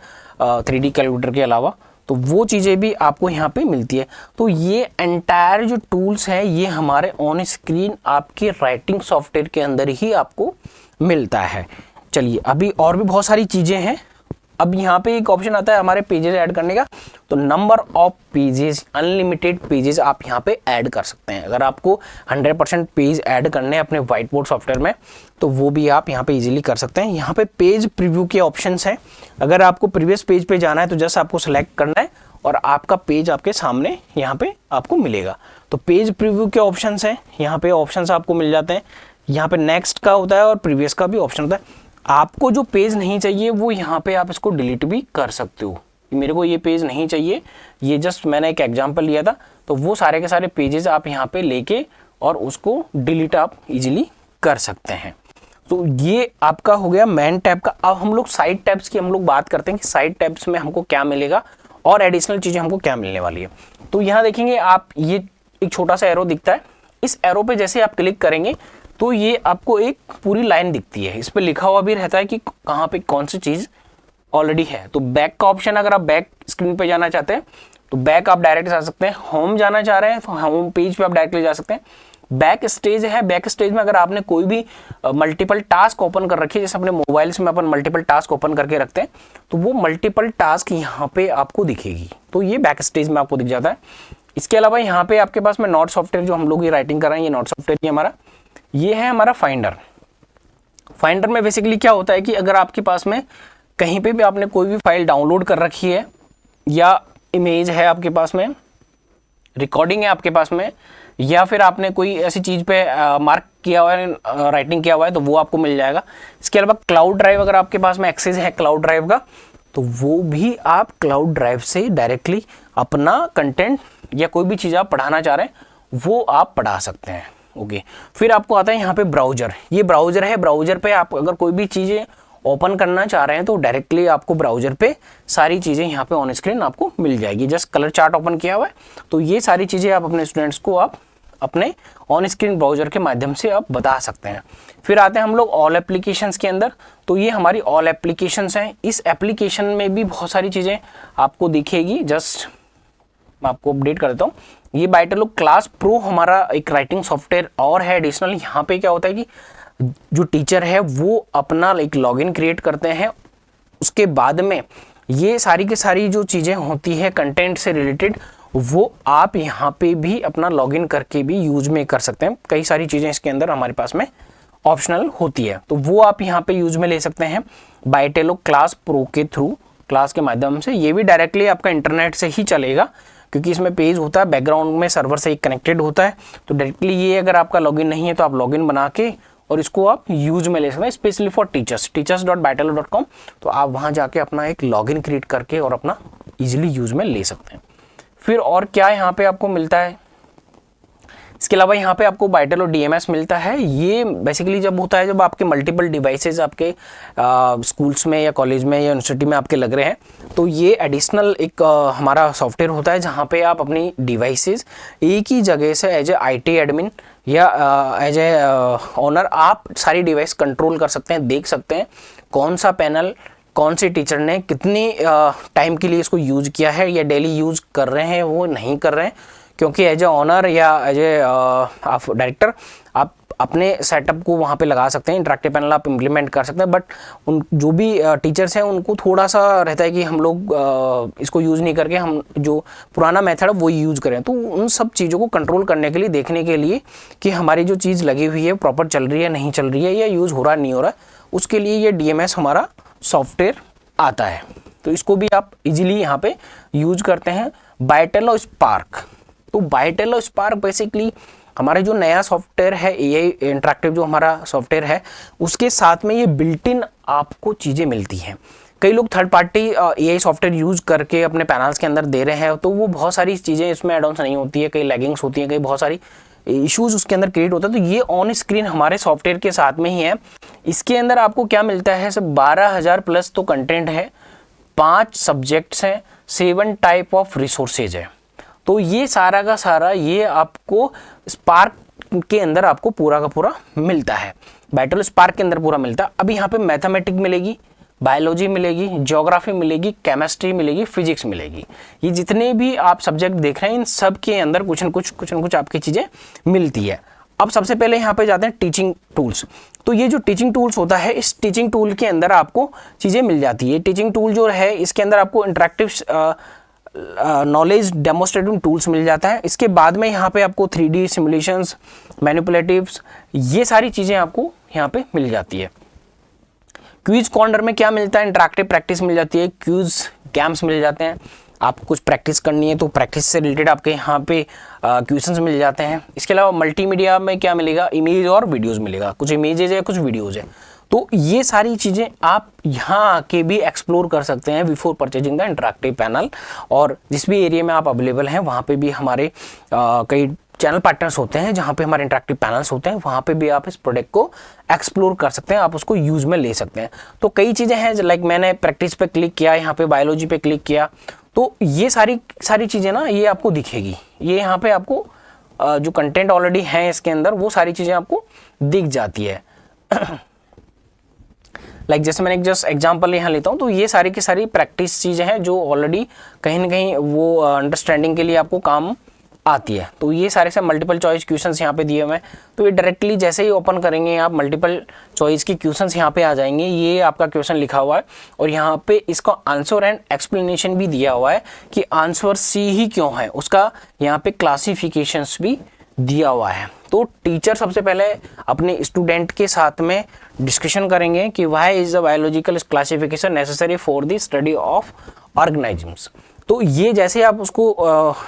3D कैलकुलेटर के अलावा, तो वो चीज़ें भी आपको यहाँ पे मिलती है। तो ये एंटायर जो टूल्स हैं ये हमारे ऑन स्क्रीन आपके राइटिंग सॉफ्टवेयर के अंदर ही आपको मिलता है। चलिए अभी और भी बहुत सारी चीज़ें हैं अब यहाँ पे एक ऑप्शन आता है हमारे पेजेस ऐड करने का, तो number of pages, unlimited pages आप यहाँ पे ऐड कर सकते हैं। अगर आपको 100% पेज ऐड करने हैं अपने व्हाइट बोर्ड सॉफ्टवेयर में, तो वो भी आप यहाँ पे इजीली कर सकते हैं। यहाँ पे पेज प्रीव्यू के ऑप्शंस हैं। अगर आपको प्रीवियस पेज पे जाना है तो जस्ट आपको सेलेक्ट करना है और आपका पेज आपके सामने यहाँ पे आपको मिलेगा। तो पेज प्रीव्यू के ऑप्शंस हैं, यहाँ पे ऑप्शंस आपको मिल जाते हैं। यहाँ पे नेक्स्ट का होता है और प्रीवियस का भी ऑप्शन होता है। आपको जो पेज नहीं चाहिए वो यहाँ पे आप इसको डिलीट भी कर सकते हो। मेरे को ये पेज नहीं चाहिए, ये जस्ट मैंने एक एग्जांपल लिया था, तो वो सारे के सारे पेजेस आप यहाँ पे लेके और उसको डिलीट आप इजीली कर सकते हैं। तो ये आपका हो गया मेन टैब का। अब हम लोग साइड टैब्स की हम लोग बात करते हैं कि साइड टैब्स में हमको क्या मिलेगा और एडिशनल चीज़ें हमको क्या मिलने वाली है। तो यहाँ देखेंगे आप, ये एक छोटा सा एरो दिखता है, इस एरो पे जैसे आप क्लिक करेंगे तो ये आपको एक पूरी लाइन दिखती है। इस पे लिखा हुआ भी रहता है कि कहाँ पे कौन सी चीज़ ऑलरेडी है। तो बैक का ऑप्शन, अगर आप बैक स्क्रीन पे जाना चाहते हैं तो बैक आप डायरेक्ट जा सकते हैं। होम जाना चाह रहे हैं तो होम पेज पे आप डायरेक्टली जा सकते हैं। बैक स्टेज है, बैक स्टेज में अगर आपने कोई भी मल्टीपल टास्क ओपन कर रखी है, जैसे अपने मोबाइल्स में अपन मल्टीपल टास्क ओपन करके रखते हैं, तो वो मल्टीपल टास्क यहाँ पे आपको दिखेगी, तो ये बैक स्टेज में आपको दिख जाता है। इसके अलावा यहाँ पे आपके पास में नोट सॉफ्टवेयर, जो हम लोग ये राइटिंग कर रहे हैं, ये नोट सॉफ्टवेयर ही हमारा, ये है हमारा फाइंडर। फाइंडर में बेसिकली क्या होता है कि अगर आपके पास में कहीं पे भी आपने कोई भी फाइल डाउनलोड कर रखी है, या इमेज है आपके पास में, रिकॉर्डिंग है आपके पास में, या फिर आपने कोई ऐसी चीज़ पे मार्क किया हुआ है, राइटिंग किया हुआ है, तो वो आपको मिल जाएगा। इसके अलावा क्लाउड ड्राइव, अगर आपके पास में एक्सेस है क्लाउड ड्राइव का, तो वो भी आप क्लाउड ड्राइव से डायरेक्टली अपना कंटेंट या कोई भी चीज़ आप पढ़ाना चाह रहे हैं वो आप पढ़ा सकते हैं। ओके, फिर आपको आता है यहाँ पे ब्राउजर। ये ब्राउजर है, ब्राउजर पे आप अगर कोई भी चीज़ें ओपन करना चाह रहे हैं तो डायरेक्टली आपको ब्राउजर पे सारी चीज़ें यहाँ पे ऑन स्क्रीन आपको मिल जाएगी। जस्ट कलर चार्ट ओपन किया हुआ है, तो ये सारी चीज़ें आप अपने स्टूडेंट्स को आप अपने ऑन स्क्रीन ब्राउजर के माध्यम से आप बता सकते हैं। फिर आते हैं हम लोग ऑल एप्लीकेशंस के अंदर, तो ये हमारी ऑल एप्लीकेशंस हैं। इस एप्लीकेशन में भी बहुत सारी चीज़ें आपको दिखेगी। जस्ट मैं आपको अपडेट कर देता हूँ। ये बाइटलो क्लास प्रो हमारा एक राइटिंग सॉफ्टवेयर और है एडिशनल। यहाँ पे क्या होता है कि जो टीचर है वो अपना एक लॉगिन क्रिएट करते हैं, उसके बाद में ये सारी की सारी जो चीज़ें होती है कंटेंट से रिलेटेड, वो आप यहाँ पे भी अपना लॉगिन करके भी यूज में कर सकते हैं। कई सारी चीज़ें इसके अंदर हमारे पास में ऑप्शनल होती है, तो वो आप यहाँ पे यूज में ले सकते हैं बाइटेलो क्लास प्रो के थ्रू, क्लास के माध्यम से। ये भी डायरेक्टली आपका इंटरनेट से ही चलेगा, क्योंकि इसमें पेज होता है बैकग्राउंड में सर्वर से ही कनेक्टेड होता है। तो डायरेक्टली ये अगर आपका लॉगिन नहीं है तो आप लॉगिन बना के और इसको आप यूज में ले सकते हैं, स्पेशली फॉर टीचर्स, teachers.bytelo.com। तो आप वहाँ जाके अपना एक लॉगिन क्रिएट करके और अपना इजीली यूज में ले सकते हैं। फिर और क्या यहाँ पे आपको मिलता है, इसके अलावा यहाँ पे आपको बाइटेलो DMS मिलता है। ये बेसिकली जब होता है जब आपके मल्टीपल डिवाइसेस आपके स्कूल्स में या कॉलेज में या यूनिवर्सिटी में आपके लग रहे हैं, तो ये एडिशनल एक हमारा सॉफ्टवेयर होता है जहाँ पे आप अपनी डिवाइसेस एक ही जगह से एज ए IT एडमिन या एज ए ओनर आप सारी डिवाइस कंट्रोल कर सकते हैं, देख सकते हैं कौन सा पैनल कौन से टीचर ने कितनी टाइम के लिए इसको यूज किया है, या डेली यूज कर रहे हैं वो नहीं कर रहे हैं। क्योंकि एज ए ऑनर या एज ए आप डायरेक्टर आप अपने सेटअप को वहाँ पे लगा सकते हैं, इंटरेक्टिव पैनल आप इम्प्लीमेंट कर सकते हैं, बट उन जो भी टीचर्स हैं उनको थोड़ा सा रहता है कि हम लोग इसको यूज़ नहीं करके हम जो पुराना मेथड है वो यूज़ करें। तो उन सब चीज़ों को कंट्रोल करने के लिए, देखने के लिए कि हमारी जो चीज़ लगी हुई है प्रॉपर चल रही है नहीं चल रही है, या यूज़ हो रहा नहीं हो रहा, उसके लिए ये DMS हमारा सॉफ्टवेयर आता है। तो इसको भी आप इजीली यहाँ पे यूज करते हैं। बाइटेलो स्पार्क, तो बाइटेलो स्पार्क बेसिकली हमारा जो नया सॉफ्टवेयर है AI इंटरेक्टिव जो हमारा सॉफ्टवेयर है, उसके साथ में ये बिल्ट इन आपको चीज़ें मिलती हैं। कई लोग third party AI software use करके अपने पैनल्स के अंदर दे रहे हैं, तो वो बहुत सारी चीज़ें इसमें एड ऑन्स नहीं होती है, कई लैगिंग्स होती हैं, कई बहुत सारी इश्यूज उसके अंदर क्रिएट होता है। तो ये ऑन स्क्रीन हमारे सॉफ्टवेयर के साथ में ही है। इसके अंदर आपको क्या मिलता है, सब 12,000 प्लस तो कंटेंट है, 5 सब्जेक्ट्स हैं, 7 टाइप ऑफ रिसोर्सेज है। तो ये सारा का सारा ये आपको स्पार्क के अंदर आपको पूरा का पूरा मिलता है, बाइटेलो स्पार्क के अंदर पूरा मिलता है। अभी यहाँ पे मैथमेटिक्स मिलेगी, बायोलॉजी मिलेगी, ज्योग्राफी मिलेगी, केमिस्ट्री मिलेगी, फिजिक्स मिलेगी। ये जितने भी आप सब्जेक्ट देख रहे हैं इन सब के अंदर कुछ न कुछ आपकी चीज़ें मिलती है। अब सबसे पहले यहाँ पे जाते हैं टीचिंग टूल्स। तो ये जो टीचिंग टूल्स होता है, इस टीचिंग टूल के अंदर आपको चीज़ें मिल जाती है। टीचिंग टूल जो है इसके अंदर आपको इंटरेक्टिव नॉलेज डेमोस्ट्रेटिव टूल्स मिल जाता है। इसके बाद में यहाँ पे आपको 3D सिमुलेशंस, मैनिपुलेटिव्स, ये सारी चीज़ें आपको यहाँ पे मिल जाती है। क्विज कॉर्नर में क्या मिलता है, इंटरेक्टिव प्रैक्टिस मिल जाती है, क्विज गेम्स मिल जाते हैं। आपको कुछ प्रैक्टिस करनी है तो प्रैक्टिस से रिलेटेड आपके यहाँ पे क्वेश्चंस मिल जाते हैं। इसके अलावा मल्टीमीडिया में क्या मिलेगा, इमेज और वीडियोस मिलेगा, कुछ इमेजेज है कुछ वीडियोस है। तो ये सारी चीज़ें आप यहाँ आके भी एक्सप्लोर कर सकते हैं before purchasing the interactive panel. और जिस भी एरिया में आप अवेलेबल हैं वहाँ पे भी हमारे कई चैनल पार्टनर्स होते हैं जहाँ पे हमारे इंटरेक्टिव पैनल्स होते हैं, वहाँ पे भी आप इस प्रोडक्ट को एक्सप्लोर कर सकते हैं, आप उसको यूज़ में ले सकते हैं। तो कई चीज़ें हैं, लाइक मैंने प्रैक्टिस पे क्लिक किया, यहाँ पे बायोलॉजी पे क्लिक किया, तो ये सारी चीज़ें ना ये आपको दिखेगी। ये यहाँ पे आपको जो कंटेंट ऑलरेडी है इसके अंदर वो सारी चीज़ें आपको दिख जाती है। लाइक जैसे मैंने एक जस्ट एग्जांपल यहाँ लेता हूँ, तो ये सारी की सारी प्रैक्टिस चीज़ें हैं जो ऑलरेडी कहीं ना कहीं वो अंडरस्टैंडिंग के लिए आपको काम आती है। तो ये सारे से मल्टीपल चॉइस क्वेश्चंस यहाँ पे दिए हुए हैं, तो ये डायरेक्टली जैसे ही ओपन करेंगे आप मल्टीपल चॉइस के क्वेश्चंस यहाँ पे आ जाएंगे। ये आपका क्वेश्चन लिखा हुआ है और यहाँ पे इसका आंसर एंड एक्सप्लेनेशन भी दिया हुआ है कि आंसर सी ही क्यों है, उसका यहाँ पे क्लासिफिकेशंस भी दिया हुआ है। तो टीचर सबसे पहले अपने स्टूडेंट के साथ में डिस्कशन करेंगे कि why is the biological classification necessary for the study of organisms. तो ये जैसे आप उसको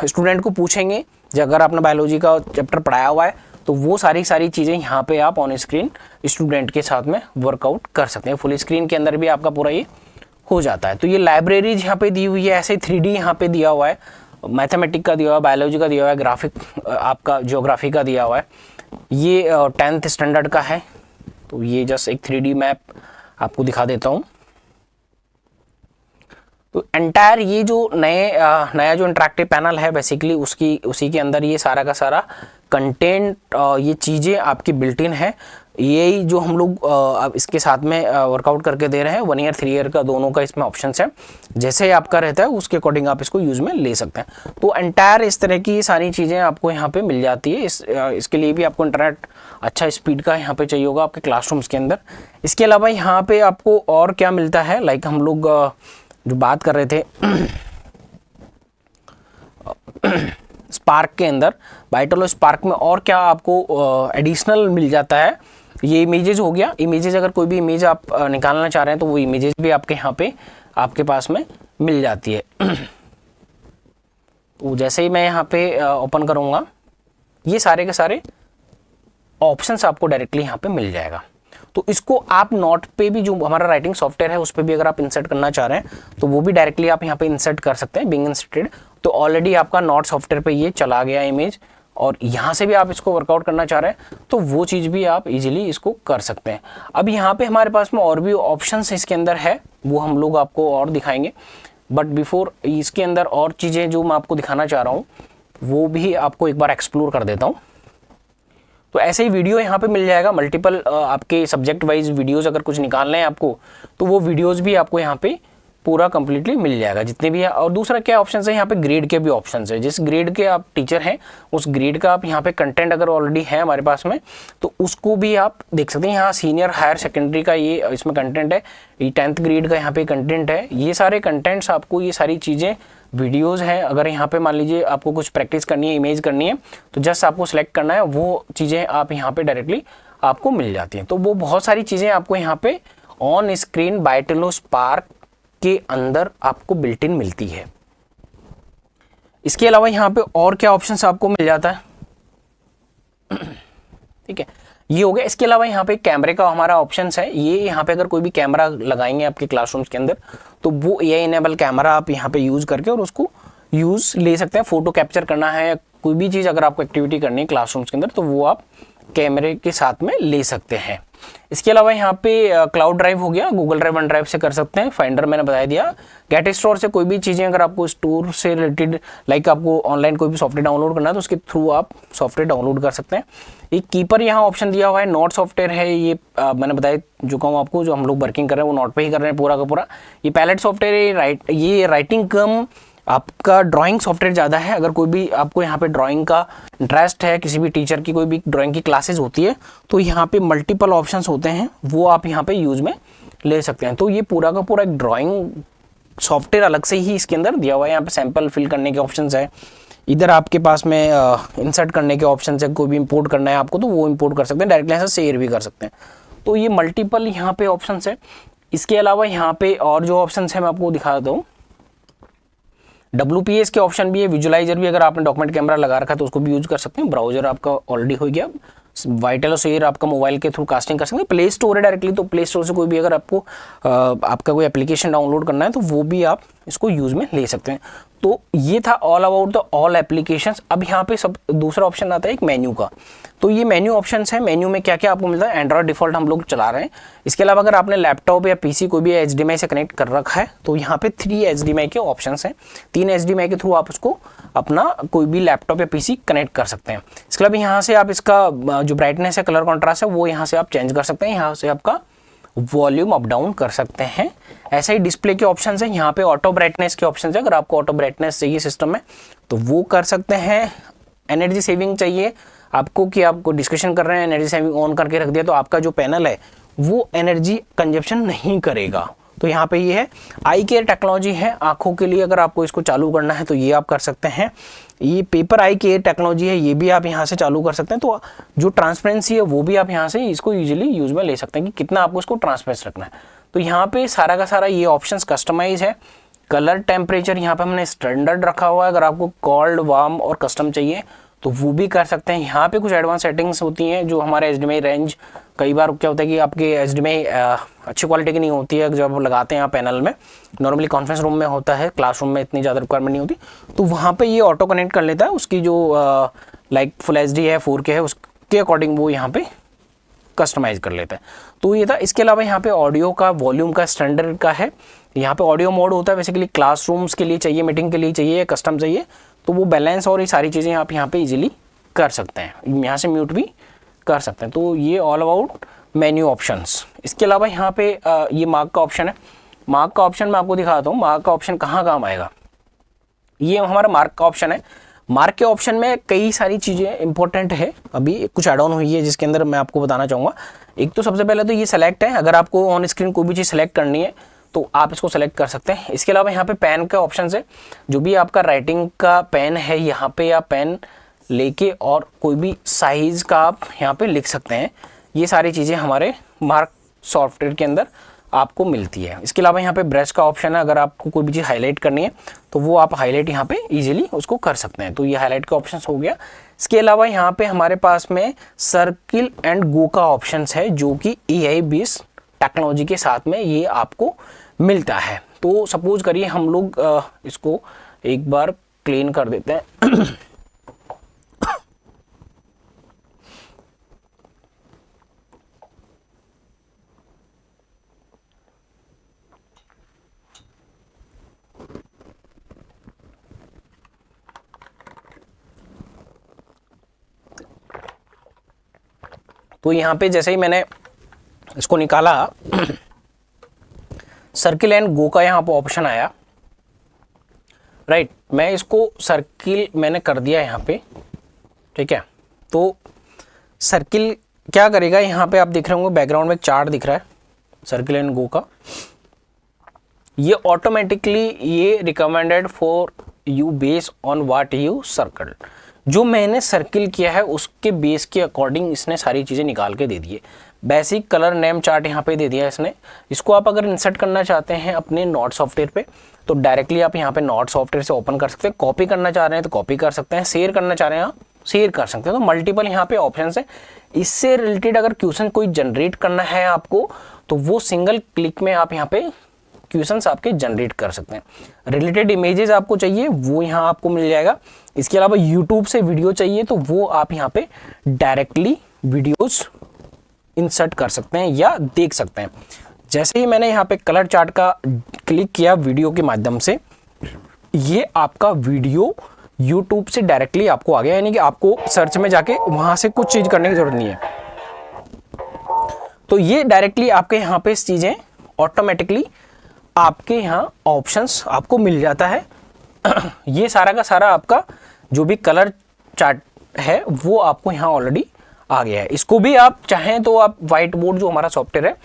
स्टूडेंट को पूछेंगे, अगर आपने बायोलॉजी का चैप्टर पढ़ाया हुआ है तो वो सारी चीज़ें यहाँ पे आप ऑन स्क्रीन स्टूडेंट के साथ में वर्कआउट कर सकते हैं। फुल स्क्रीन के अंदर भी आपका पूरा ये हो जाता है। तो ये लाइब्रेरीज यहाँ पे दी हुई है, ऐसे 3D यहाँ पे दिया हुआ है, मैथमेटिक का दिया हुआ है, बायोलॉजी का दिया हुआ है, ग्राफिक आपका ज्योग्राफी का दिया हुआ है। ये 10th स्टैंडर्ड का है। तो ये जस्ट एक 3D मैप आपको दिखा देता हूँ। तो एंटायर ये जो नया जो इंटरेक्टिव पैनल है बेसिकली उसी के अंदर ये सारा का सारा कंटेंट, ये चीज़ें आपकी बिल्ट इन है। यही जो हम लोग अब इसके साथ में वर्कआउट करके दे रहे हैं, 1 ईयर 3 ईयर का दोनों का इसमें ऑप्शंस है। जैसे ही आपका रहता है उसके अकॉर्डिंग आप इसको यूज़ में ले सकते हैं। तो एंटायर इस तरह की सारी चीज़ें आपको यहाँ पे मिल जाती है। इसके लिए भी आपको इंटरनेट अच्छा स्पीड का यहाँ पे चाहिए होगा आपके क्लासरूम्स के अंदर। इसके अलावा यहाँ पे आपको और क्या मिलता है, लाइक हम लोग जो बात कर रहे थे स्पार्क के अंदर, बाइटोलो स्पार्क में और क्या आपको एडिशनल मिल जाता है। ये इमेजेस हो गया, इमेजेस अगर कोई भी इमेज आप निकालना चाह रहे हैं तो वो इमेजेस भी आपके यहाँ पे आपके पास में मिल जाती है। तो जैसे ही मैं यहाँ पे ओपन करूँगा ये सारे के सारे ऑप्शंस आपको डायरेक्टली यहाँ पे मिल जाएगा। तो इसको आप नोट पे भी, जो हमारा राइटिंग सॉफ्टवेयर है उस पर भी अगर आप इंसर्ट करना चाह रहे हैं तो वो भी डायरेक्टली आप यहाँ पे इंसर्ट कर सकते हैं। बिंग इंसर्टेड तो ऑलरेडी आपका नोट सॉफ्टवेयर पे ये चला गया इमेज, और यहाँ से भी आप इसको वर्कआउट करना चाह रहे हैं तो वो चीज़ भी आप इजीली इसको कर सकते हैं। अब यहाँ पे हमारे पास में और भी ऑप्शंस इसके अंदर है, वो हम लोग आपको और दिखाएंगे। बट बिफोर इसके अंदर और चीज़ें जो मैं आपको दिखाना चाह रहा हूँ वो भी आपको एक बार एक्सप्लोर कर देता हूँ। तो ऐसे ही वीडियो यहाँ पे मिल जाएगा, मल्टीपल आपके सब्जेक्ट वाइज वीडियोस अगर कुछ निकालना है आपको तो वो वीडियोस भी आपको यहाँ पे पूरा कंप्लीटली मिल जाएगा जितने भी है। और दूसरा क्या ऑप्शन है, यहाँ पे ग्रेड के भी ऑप्शन है। जिस ग्रेड के आप टीचर हैं उस ग्रेड का आप यहाँ पे कंटेंट अगर ऑलरेडी है हमारे पास में तो उसको भी आप देख सकते हैं। यहाँ सीनियर हायर सेकेंडरी का ये इसमें कंटेंट है, ये 10th ग्रेड का यहाँ पे कंटेंट है। ये सारे कंटेंट्स आपको, ये सारी चीज़ें वीडियोज़ हैं। अगर यहाँ पे मान लीजिए आपको कुछ प्रैक्टिस करनी है, इमेज करनी है, तो जस्ट आपको सेलेक्ट करना है, वो चीज़ें आप यहाँ पे डायरेक्टली आपको मिल जाती हैं। तो वो बहुत सारी चीज़ें आपको यहाँ पे ऑन स्क्रीन बाइटोलो स्पार्क के अंदर आपको बिल्ट इन मिलती है। इसके अलावा यहाँ पे और क्या ऑप्शंस आपको मिल जाता है, ठीक है, ये हो गया। इसके अलावा यहाँ पे कैमरे का हमारा ऑप्शंस है। ये यहाँ पे अगर कोई भी कैमरा लगाएंगे आपके क्लासरूम्स के अंदर तो वो AI इनेबल कैमरा आप यहाँ पे यूज़ करके और उसको यूज़ ले सकते हैं। फोटो कैप्चर करना है, कोई भी चीज़ अगर आपको एक्टिविटी करनी है क्लासरूम्स के अंदर तो वो आप कैमरे के साथ में ले सकते हैं। इसके अलावा यहाँ पे क्लाउड ड्राइव हो गया, गूगल ड्राइव, वन ड्राइव से कर सकते हैं। फाइंडर मैंने बता दिया। गेट स्टोर से कोई भी चीज़ें अगर आपको स्टोर से रिलेटेड, लाइक आपको ऑनलाइन कोई भी सॉफ्टवेयर डाउनलोड करना है तो उसके थ्रू आप सॉफ्टवेयर डाउनलोड कर सकते हैं। एक कीपर यहाँ ऑप्शन दिया हुआ है, नोट सॉफ्टवेयर है। ये मैंने बताया चुका हूँ आपको, जो हम लोग वर्किंग कर रहे हैं वो नोट पे ही कर रहे हैं पूरा का पूरा। ये पैलेट सॉफ्टवेयर है, ये राइटिंग कम आपका ड्राइंग सॉफ्टवेयर ज़्यादा है, अगर कोई भी आपको यहाँ पे ड्राइंग का इंटरेस्ट है, किसी भी टीचर की कोई भी ड्राइंग की क्लासेस होती है, तो यहाँ पे मल्टीपल ऑप्शंस होते हैं, वो आप यहाँ पे यूज़ में ले सकते हैं। तो ये पूरा का पूरा एक ड्राइंग सॉफ्टवेयर अलग से ही इसके अंदर दिया हुआ है। यहाँ पे सैंपल फिल करने के ऑप्शंस है, इधर आपके पास में इंसर्ट करने के ऑप्शंस है, कोई भी इंपोर्ट करना है आपको तो वो इंपोर्ट कर सकते हैं, डायरेक्टली यहाँ से शेयर भी कर सकते हैं। तो ये मल्टीपल यहाँ पे ऑप्शंस है। इसके अलावा यहाँ पे और जो ऑप्शंस है मैं आपको दिखा देता हूँ। WPS के ऑप्शन भी है, विजुअलाइजर भी, अगर आपने डॉक्यूमेंट कैमरा लगा रखा है तो उसको भी यूज कर सकते हैं। ब्राउजर आपका ऑलरेडी हो गया, वाइटल और शेयर आपका मोबाइल के थ्रू कास्टिंग कर सकते हैं। प्ले स्टोर है डायरेक्टली, तो प्ले स्टोर से कोई भी अगर आपको आपका कोई एप्लीकेशन डाउनलोड करना है तो वो भी आप इसको यूज में ले सकते हैं। तो ये था all about the all applications. अब यहाँ पे सब दूसरा ऑप्शन आता है एक मेन्यू का। तो ये मेन्यू ऑप्शंस है, मेन्यू में क्या क्या आपको मिलता है। एंड्रॉइड डिफॉल्ट हम लोग चला रहे हैं। इसके अलावा अगर आपने लैपटॉप या पीसी कोई भी HDMI से कनेक्ट कर रखा है तो यहाँ पे 3 HDMI के ऑप्शंस हैं। 3 HDMI के थ्रू आप उसको अपना कोई भी लैपटॉप या पीसी कनेक्ट कर सकते हैं। इसके अलावा यहाँ से आप इसका जो ब्राइटनेस है, कलर कॉन्ट्रास्ट है, वो यहाँ से आप चेंज कर सकते हैं। यहाँ से आपका वॉल्यूम अप डाउन कर सकते हैं। ऐसे ही डिस्प्ले के ऑप्शंस हैं, यहाँ पे ऑटो ब्राइटनेस के ऑप्शंस है, अगर आपको ऑटो ब्राइटनेस चाहिए सिस्टम में तो वो कर सकते हैं। एनर्जी सेविंग चाहिए आपको कि आपको डिस्कशन कर रहे हैं, एनर्जी सेविंग ऑन करके रख दिया तो आपका जो पैनल है वो एनर्जी कंजप्शन नहीं करेगा। तो यहाँ पे ये है आई केयर टेक्नोलॉजी है, आंखों के लिए अगर आपको इसको चालू करना है तो ये आप कर सकते हैं। ये पेपर आई केयर टेक्नोलॉजी है, ये भी आप यहाँ से चालू कर सकते हैं। तो जो ट्रांसपेरेंसी है वो भी आप यहाँ से इसको यूजिली यूज में ले सकते हैं कि कितना आपको इसको ट्रांसपेरेंट रखना है। तो यहाँ पे सारा का सारा ये ऑप्शंस कस्टमाइज है। कलर टेम्परेचर यहाँ पे हमने स्टैंडर्ड रखा हुआ है, अगर आपको कोल्ड, वार्म और कस्टम चाहिए तो वो भी कर सकते हैं। यहाँ पे कुछ एडवांस सेटिंग्स होती हैं जो हमारे HDMI रेंज, कई बार क्या होता है कि आपके HDMI अच्छी क्वालिटी की नहीं होती है जब लगाते हैं आप पैनल में, नॉर्मली कॉन्फ्रेंस रूम में होता है, क्लासरूम में इतनी ज़्यादा रिक्वायरमेंट नहीं होती, तो वहाँ पे ये ऑटो कनेक्ट कर लेता है उसकी जो लाइक फुल HD है, 4K है, उसके अकॉर्डिंग वो यहाँ पे कस्टमाइज कर लेता है। तो ये था। इसके अलावा यहाँ पे ऑडियो का वॉल्यूम का स्टैंडर्ड का है, यहाँ पे ऑडियो मोड होता है बेसिकली क्लासरूम्स के लिए चाहिए, मीटिंग के लिए चाहिए, कस्टम चाहिए तो वो बैलेंस और ये सारी चीज़ें आप यहाँ पे इजीली कर सकते हैं, यहाँ से म्यूट भी कर सकते हैं। तो ये ऑल अबाउट मेन्यू ऑप्शंस। इसके अलावा यहाँ पे ये मार्क का ऑप्शन है। मार्क का ऑप्शन मैं आपको दिखाता हूँ, मार्क का ऑप्शन कहाँ काम आएगा। ये हमारा मार्क का ऑप्शन है। मार्क के ऑप्शन में कई सारी चीज़ें इंपॉर्टेंट है, अभी कुछ ऐड ऑन हुई है जिसके अंदर मैं आपको बताना चाहूँगा। एक तो सबसे पहले तो ये सेलेक्ट है, अगर आपको ऑन स्क्रीन कोई भी चीज़ सेलेक्ट करनी है तो आप इसको सेलेक्ट कर सकते हैं। इसके अलावा यहाँ पे पेन का ऑप्शन है, जो भी आपका राइटिंग का पेन है यहाँ पे आप पेन लेके और कोई भी साइज का आप यहाँ पे लिख सकते हैं। ये सारी चीज़ें हमारे मार्क सॉफ्टवेयर के अंदर आपको मिलती है। इसके अलावा यहाँ पे ब्रश का ऑप्शन है, अगर आपको कोई भी चीज़ हाईलाइट करनी है तो वो आप हाईलाइट यहाँ पे इजीली उसको कर सकते हैं। तो ये हाईलाइट का ऑप्शन हो गया। इसके अलावा यहाँ पे हमारे पास में सर्किल एंड गो का ऑप्शन है, जो कि AI बेस्ड टेक्नोलॉजी के साथ में ये आपको मिलता है। तो सपोज करिए हम लोग इसको एक बार क्लीन कर देते हैं। तो यहाँ पे जैसे ही मैंने इसको निकाला, सर्किल एंड गो का यहाँ पर ऑप्शन आया, राइट। मैं इसको सर्किल मैंने कर दिया यहाँ पे, ठीक है। तो सर्किल क्या करेगा, यहाँ पे आप दिख रहे होंगे बैकग्राउंड में एक चार्ट दिख रहा है सर्किल एंड गो का। ये ऑटोमेटिकली ये recommended for you base on what you circle, जो मैंने सर्किल किया है उसके बेस के अकॉर्डिंग इसने सारी चीज़ें निकाल के दे दी है। बेसिक कलर नेम चार्ट यहाँ पे दे दिया है इसने। इसको आप अगर इंसर्ट करना चाहते हैं अपने नोट सॉफ्टवेयर पे तो डायरेक्टली आप यहाँ पे नोट सॉफ्टवेयर से ओपन कर सकते हैं। कॉपी करना चाह रहे हैं तो कॉपी कर सकते हैं, शेयर करना चाह रहे हैं आप शेयर कर सकते हैं। तो मल्टीपल यहाँ पे ऑप्शन है। इससे रिलेटेड अगर क्वेश्चन कोई जनरेट करना है आपको तो वो सिंगल क्लिक में आप यहाँ पे क्वेश्चंस आपके जनरेट कर सकते हैं। रिलेटेड इमेजेस आपको चाहिए वो यहाँ आपको मिल जाएगा। इसके अलावा यूट्यूब से वीडियो चाहिए तो वो आप यहाँ पे डायरेक्टली वीडियोस इंसर्ट कर सकते हैं या देख सकते हैं। जैसे ही मैंने यहाँ पे कलर चार्ट का क्लिक किया वीडियो के माध्यम से, ये आपका वीडियो यूट्यूब से डायरेक्टली आपको आ गया, यानी कि आपको सर्च में जाके वहां से कुछ चीज करने की जरूरत नहीं है। तो ये डायरेक्टली आपके यहाँ पे चीजें ऑटोमेटिकली आपके यहाँ ऑप्शंस आपको मिल जाता है। ये सारा का सारा आपका जो भी कलर चार्ट है वो आपको यहाँ ऑलरेडी आ गया है। इसको भी आप चाहें तो आप व्हाइट बोर्ड जो हमारा सॉफ्टवेयर है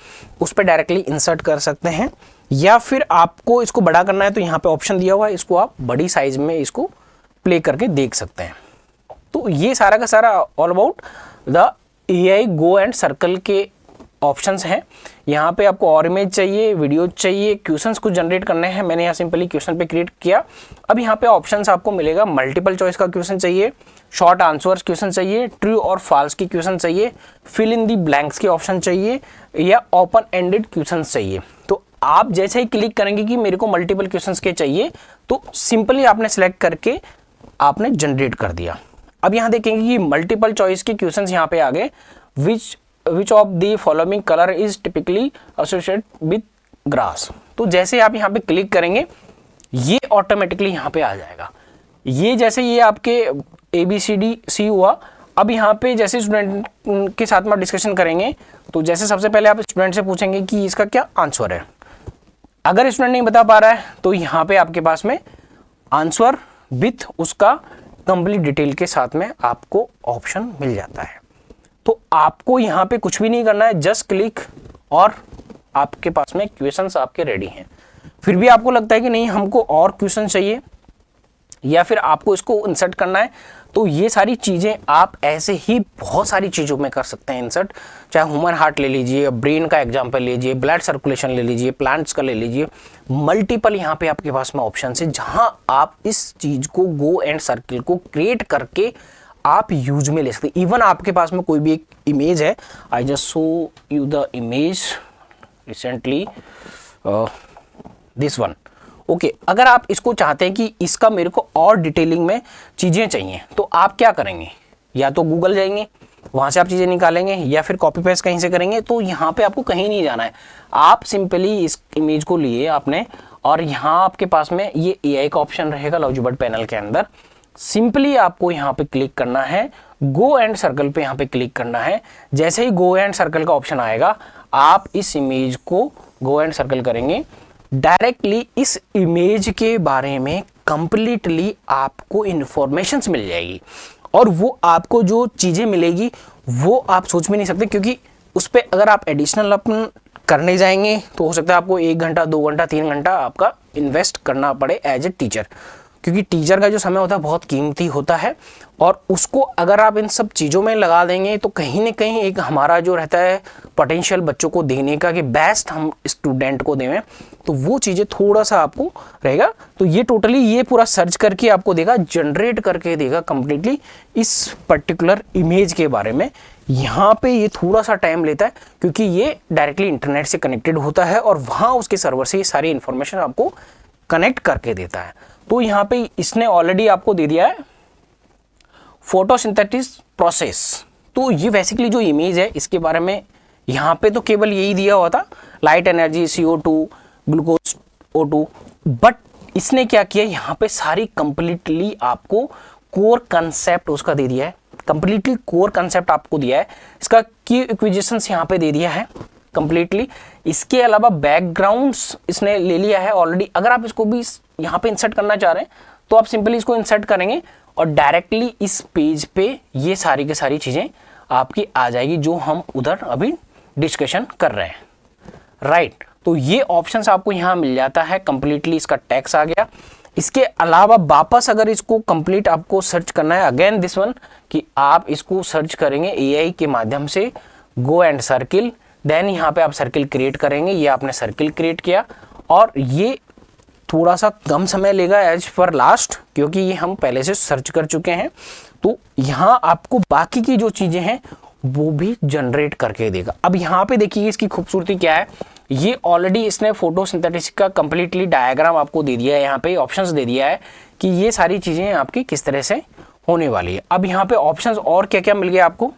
उस पर डायरेक्टली इंसर्ट कर सकते हैं, या फिर आपको इसको बड़ा करना है तो यहाँ पे ऑप्शन दिया हुआ है, इसको आप बड़ी साइज में इसको प्ले करके देख सकते हैं। तो ये सारा का सारा all about the AI go and circle के ऑप्शंस हैं। यहाँ पे आपको और इमेज चाहिए, वीडियो चाहिए, क्वेश्चंस कुछ जनरेट करने हैं, मैंने यहाँ सिंपली क्वेश्चन पे क्रिएट किया। अब यहाँ पे ऑप्शंस आपको मिलेगा, मल्टीपल चॉइस का क्वेश्चन चाहिए, शॉर्ट आंसर्स क्वेश्चन चाहिए, ट्रू और फॉल्स की क्वेश्चन चाहिए, फिल इन दी ब्लैंक्स के ऑप्शन चाहिए, या ओपन एंडेड क्वेश्चन चाहिए। तो आप जैसे ही क्लिक करेंगे कि मेरे को मल्टीपल क्वेश्चन के चाहिए, तो सिंपली आपने सेलेक्ट करके आपने जनरेट कर दिया। अब यहाँ देखेंगे कि मल्टीपल चॉइस के क्वेश्चंस यहाँ पे आ गए, which of the following colour is typically associated with grass. तो जैसे आप यहाँ पे क्लिक करेंगे ये ऑटोमेटिकली यहाँ पे आ जाएगा। ये जैसे ये आपके ABCDC हुआ। अब यहाँ पे जैसे स्टूडेंट के साथ में डिस्कशन करेंगे तो जैसे सबसे पहले आप स्टूडेंट से पूछेंगे कि इसका क्या आंसर है। अगर स्टूडेंट नहीं बता पा रहा है तो यहाँ पे आपके पास में आंसर विथ उसका कंप्लीट डिटेल के साथ में आपको ऑप्शन मिल जाता है। तो आपको यहाँ पे कुछ भी नहीं करना है, जस्ट क्लिक और आपके पास में क्वेश्चंस आपके रेडी हैं। फिर भी आपको लगता है कि नहीं हमको और क्वेश्चन चाहिए या फिर आपको इसको इंसर्ट करना है, तो ये सारी चीज़ें आप ऐसे ही बहुत सारी चीज़ों में कर सकते हैं इंसर्ट। चाहे ह्यूमन हार्ट ले लीजिए, ब्रेन का एग्जांपल लीजिए, ब्लड सर्कुलेशन ले लीजिए, प्लांट्स का ले लीजिए, मल्टीपल यहाँ पे आपके पास में ऑप्शन है जहां आप इस चीज़ को गो एंड सर्किल को क्रिएट करके आप यूज में ले सकते हैं। इवन आपके पास में कोई भी एक इमेज है, I just show you the image recently, this one. Okay, अगर आप इसको चाहते हैं कि इसका मेरे को और डिटेलिंग में चीज़ें चाहिए तो आप क्या करेंगे, या तो गूगल जाएंगे वहाँ से आप चीज़ें निकालेंगे, या फिर कॉपी पेस्ट कहीं से करेंगे। तो यहाँ पे आपको कहीं नहीं जाना है, आप सिंपली इस इमेज को लिए आपने, और यहाँ आपके पास में ये AI का ऑप्शन रहेगा लॉजिबर्ड पैनल के अंदर। सिंपली आपको यहाँ पे क्लिक करना है, गो एंड सर्कल पे यहाँ पे क्लिक करना है। जैसे ही गो एंड सर्कल का ऑप्शन आएगा आप इस इमेज को गो एंड सर्कल करेंगे, डायरेक्टली इस इमेज के बारे में कंप्लीटली आपको इंफॉर्मेशंस मिल जाएगी, और वो आपको जो चीज़ें मिलेगी वो आप सोच भी नहीं सकते, क्योंकि उस पर अगर आप एडिशनल अपन करने जाएंगे तो हो सकता है आपको 1 घंटा 2 घंटा 3 घंटा आपका इन्वेस्ट करना पड़े एज ए टीचर, क्योंकि टीचर का जो समय होता है बहुत कीमती होता है, और उसको अगर आप इन सब चीज़ों में लगा देंगे तो कहीं ना कहीं एक हमारा जो रहता है पोटेंशियल बच्चों को देने का कि बेस्ट हम स्टूडेंट को देवें, तो वो चीज़ें थोड़ा सा आपको रहेगा। तो ये टोटली ये पूरा सर्च करके आपको देगा, जनरेट करके देगा कंप्लीटली इस पर्टिकुलर इमेज के बारे में। यहाँ पे ये थोड़ा सा टाइम लेता है क्योंकि ये डायरेक्टली इंटरनेट से कनेक्टेड होता है और वहाँ उसके सर्वर से ये सारी इंफॉर्मेशन आपको कनेक्ट करके देता है। तो यहाँ पे इसने ऑलरेडी आपको दे दिया है फोटोसिंथेसिस प्रोसेस। तो ये बेसिकली जो इमेज है इसके बारे में यहाँ पे तो केवल यही दिया हुआ था, light energy, CO2, glucose, O2, but इसने क्या किया यहाँ पे सारी कंप्लीटली आपको कोर कंसेप्ट उसका दे दिया है, कंप्लीटली कोर कंसेप्ट आपको दिया है, इसका की इक्विजिशंस यहाँ पे दे दिया है कंप्लीटली। इसके अलावा बैकग्राउंड्स इसने ले लिया है ऑलरेडी। अगर आप इसको भी यहाँ पे इंसर्ट करना चाह रहे हैं तो आप सिंपली इसको इंसर्ट करेंगे और डायरेक्टली इस पेज पे ये सारी की सारी चीज़ें आपकी आ जाएगी जो हम उधर अभी डिस्कशन कर रहे हैं, राइट। तो ये ऑप्शंस आपको यहाँ मिल जाता है, कंप्लीटली इसका टैक्स आ गया। इसके अलावा वापस अगर इसको कंप्लीट आपको सर्च करना है, अगेन दिस वन, कि आप इसको सर्च करेंगे AI के माध्यम से गो एंड सर्किल, देन यहाँ पे आप सर्किल क्रिएट करेंगे। ये आपने सर्किल क्रिएट किया और ये थोड़ा सा कम समय लेगा एज पर लास्ट, क्योंकि ये हम पहले से सर्च कर चुके हैं। तो यहाँ आपको बाकी की जो चीज़ें हैं वो भी जनरेट करके देगा। अब यहाँ पे देखिए इसकी खूबसूरती क्या है, ये ऑलरेडी इसने फोटोसिंथेसिस का कंप्लीटली डायग्राम आपको दे दिया है, यहाँ पे ऑप्शंस दे दिया है कि ये सारी चीज़ें आपकी किस तरह से होने वाली है। अब यहाँ पे ऑप्शंस और क्या क्या मिल गया आपको,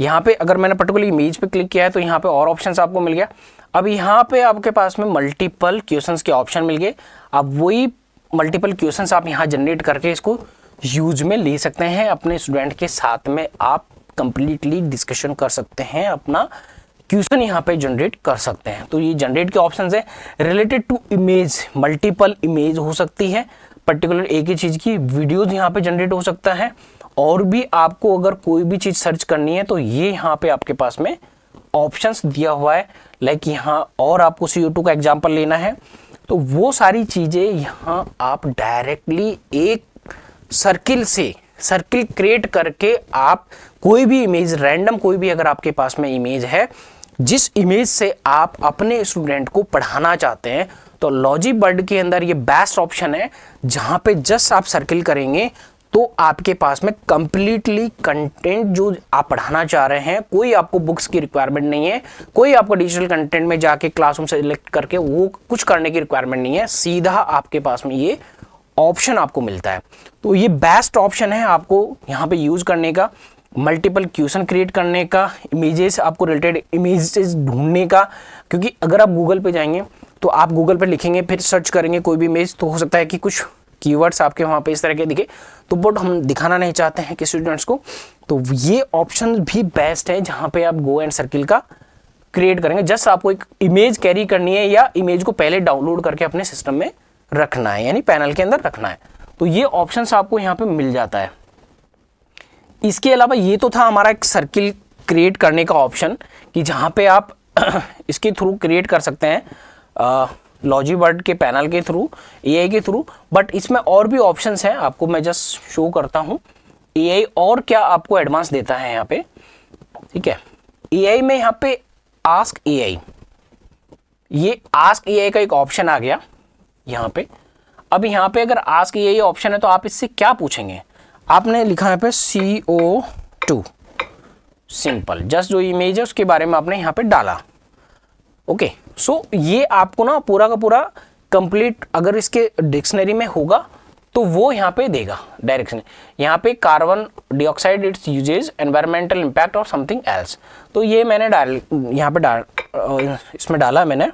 यहाँ पे अगर मैंने पर्टिकुलर इमेज पे क्लिक किया है तो यहाँ पे और ऑप्शंस आपको मिल गया। अब यहाँ पे आपके पास में मल्टीपल क्वेश्चंस के ऑप्शन मिल गए। अब वही मल्टीपल क्वेश्चंस आप यहाँ जनरेट करके इसको यूज में ले सकते हैं, अपने स्टूडेंट के साथ में आप कंप्लीटली डिस्कशन कर सकते हैं, अपना क्वेश्चन यहाँ पे जनरेट कर सकते हैं। तो ये जनरेट के ऑप्शन है related to image, multiple image हो सकती है, पर्टिकुलर एक ही चीज़ की वीडियोज यहाँ पे जनरेट हो सकता है, और भी आपको अगर कोई भी चीज़ सर्च करनी है तो ये यहाँ पे आपके पास में ऑप्शंस दिया हुआ है। लाइक यहाँ और आपको CO2 का एग्जांपल लेना है तो वो सारी चीज़ें यहाँ आप डायरेक्टली एक सर्किल क्रिएट करके आप कोई भी इमेज रैंडम, कोई भी अगर आपके पास में इमेज है जिस इमेज से आप अपने स्टूडेंट को पढ़ाना चाहते हैं, तो लॉजिबर्ड के अंदर ये बेस्ट ऑप्शन है जहां पे जस्ट आप सर्किल करेंगे तो आपके पास में कंप्लीटली कंटेंट जो आप पढ़ाना चाह रहे हैं, कोई आपको बुक्स की रिक्वायरमेंट नहीं है, कोई आपको डिजिटल कंटेंट में जाके क्लासरूम से सिलेक्ट करके वो कुछ करने की रिक्वायरमेंट नहीं है, सीधा आपके पास में ये ऑप्शन आपको मिलता है। तो ये बेस्ट ऑप्शन है आपको यहाँ पे यूज करने का, मल्टीपल क्वेश्चन क्रिएट करने का, इमेजेस आपको रिलेटेड इमेजेस ढूंढने का। क्योंकि अगर आप गूगल पे जाएंगे तो आप गूगल पे लिखेंगे, फिर सर्च करेंगे कोई भी इमेज, तो हो सकता है कि कुछ कीवर्ड्स आपके वहाँ पे इस तरह के दिखे, तो बट हम दिखाना नहीं चाहते हैं कि स्टूडेंट्स को। तो ये ऑप्शन भी बेस्ट है जहाँ पे आप गो एंड सर्किल का क्रिएट करेंगे। जस्ट आपको एक इमेज कैरी करनी है या इमेज को पहले डाउनलोड करके अपने सिस्टम में रखना है, यानी पैनल के अंदर रखना है। तो ये ऑप्शंस आपको यहाँ पे मिल जाता है। इसके अलावा ये तो था हमारा एक सर्किल क्रिएट करने का ऑप्शन कि जहाँ पे आप इसके थ्रू क्रिएट कर सकते हैं लॉजिबर्ड के पैनल के थ्रू, AI के थ्रू। बट इसमें और भी ऑप्शंस हैं, आपको मैं जस्ट शो करता हूँ AI और क्या आपको एडवांस देता है यहाँ पे। ठीक है, AI में यहाँ पे आस्क AI, ये आस्क AI का एक ऑप्शन आ गया यहाँ पे। अब यहाँ पे अगर आस्क AI ऑप्शन है तो आप इससे क्या पूछेंगे, आपने लिखा है पे CO2 सिंपल, जस्ट जो इमेज है उसके बारे में आपने यहाँ पे डाला। ओके, सो ये आपको ना पूरा का पूरा कंप्लीट, अगर इसके डिक्शनरी में होगा तो वो यहाँ पे देगा डायरेक्शन। यहाँ पे carbon dioxide its uses, environmental impact और समथिंग एल्स। तो ये मैंने यहाँ पे इसमें डाला मैंने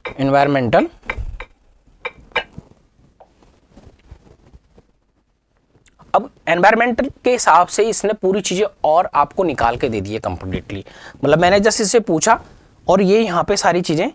एनवायरमेंटल, अब एनवायरमेंटल के हिसाब से इसने पूरी चीजें और आपको निकाल के दे दी है कंप्लीटली। मतलब मैंने जस्ट इससे पूछा और ये यहाँ पे सारी चीजें,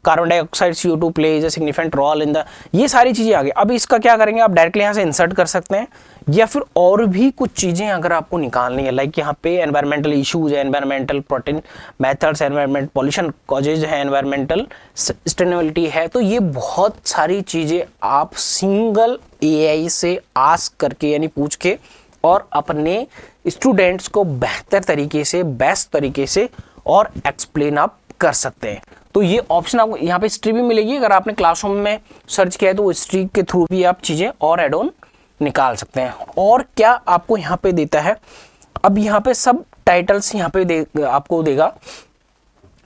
carbon dioxide CO2 plays a significant role in the, ये सारी चीजें आ गई। अब इसका क्या करेंगे, आप डायरेक्टली यहाँ से इंसर्ट कर सकते हैं, या फिर और भी कुछ चीजें अगर आपको निकालनी है, लाइक यहाँ पे एनवायरमेंटल इश्यूज है, environmental protein methods, environment pollution causes है, एनवायरमेंटल सस्टेनेबिलिटी है। तो ये बहुत सारी चीजें आप सिंगल AI से आस्क करके यानी पूछ के और अपने स्टूडेंट्स को बेहतर तरीके से, बेस्ट तरीके से और एक्सप्लेन आप कर सकते हैं। तो ये ऑप्शन आपको यहाँ पे हिस्ट्री भी मिलेगी, अगर आपने क्लासरूम में सर्च किया है तो हिस्ट्री के थ्रू भी आप चीज़ें और एड ऑन निकाल सकते हैं। और क्या आपको यहाँ पे देता है, अब यहाँ पे सब टाइटल्स यहाँ पे आपको देगा।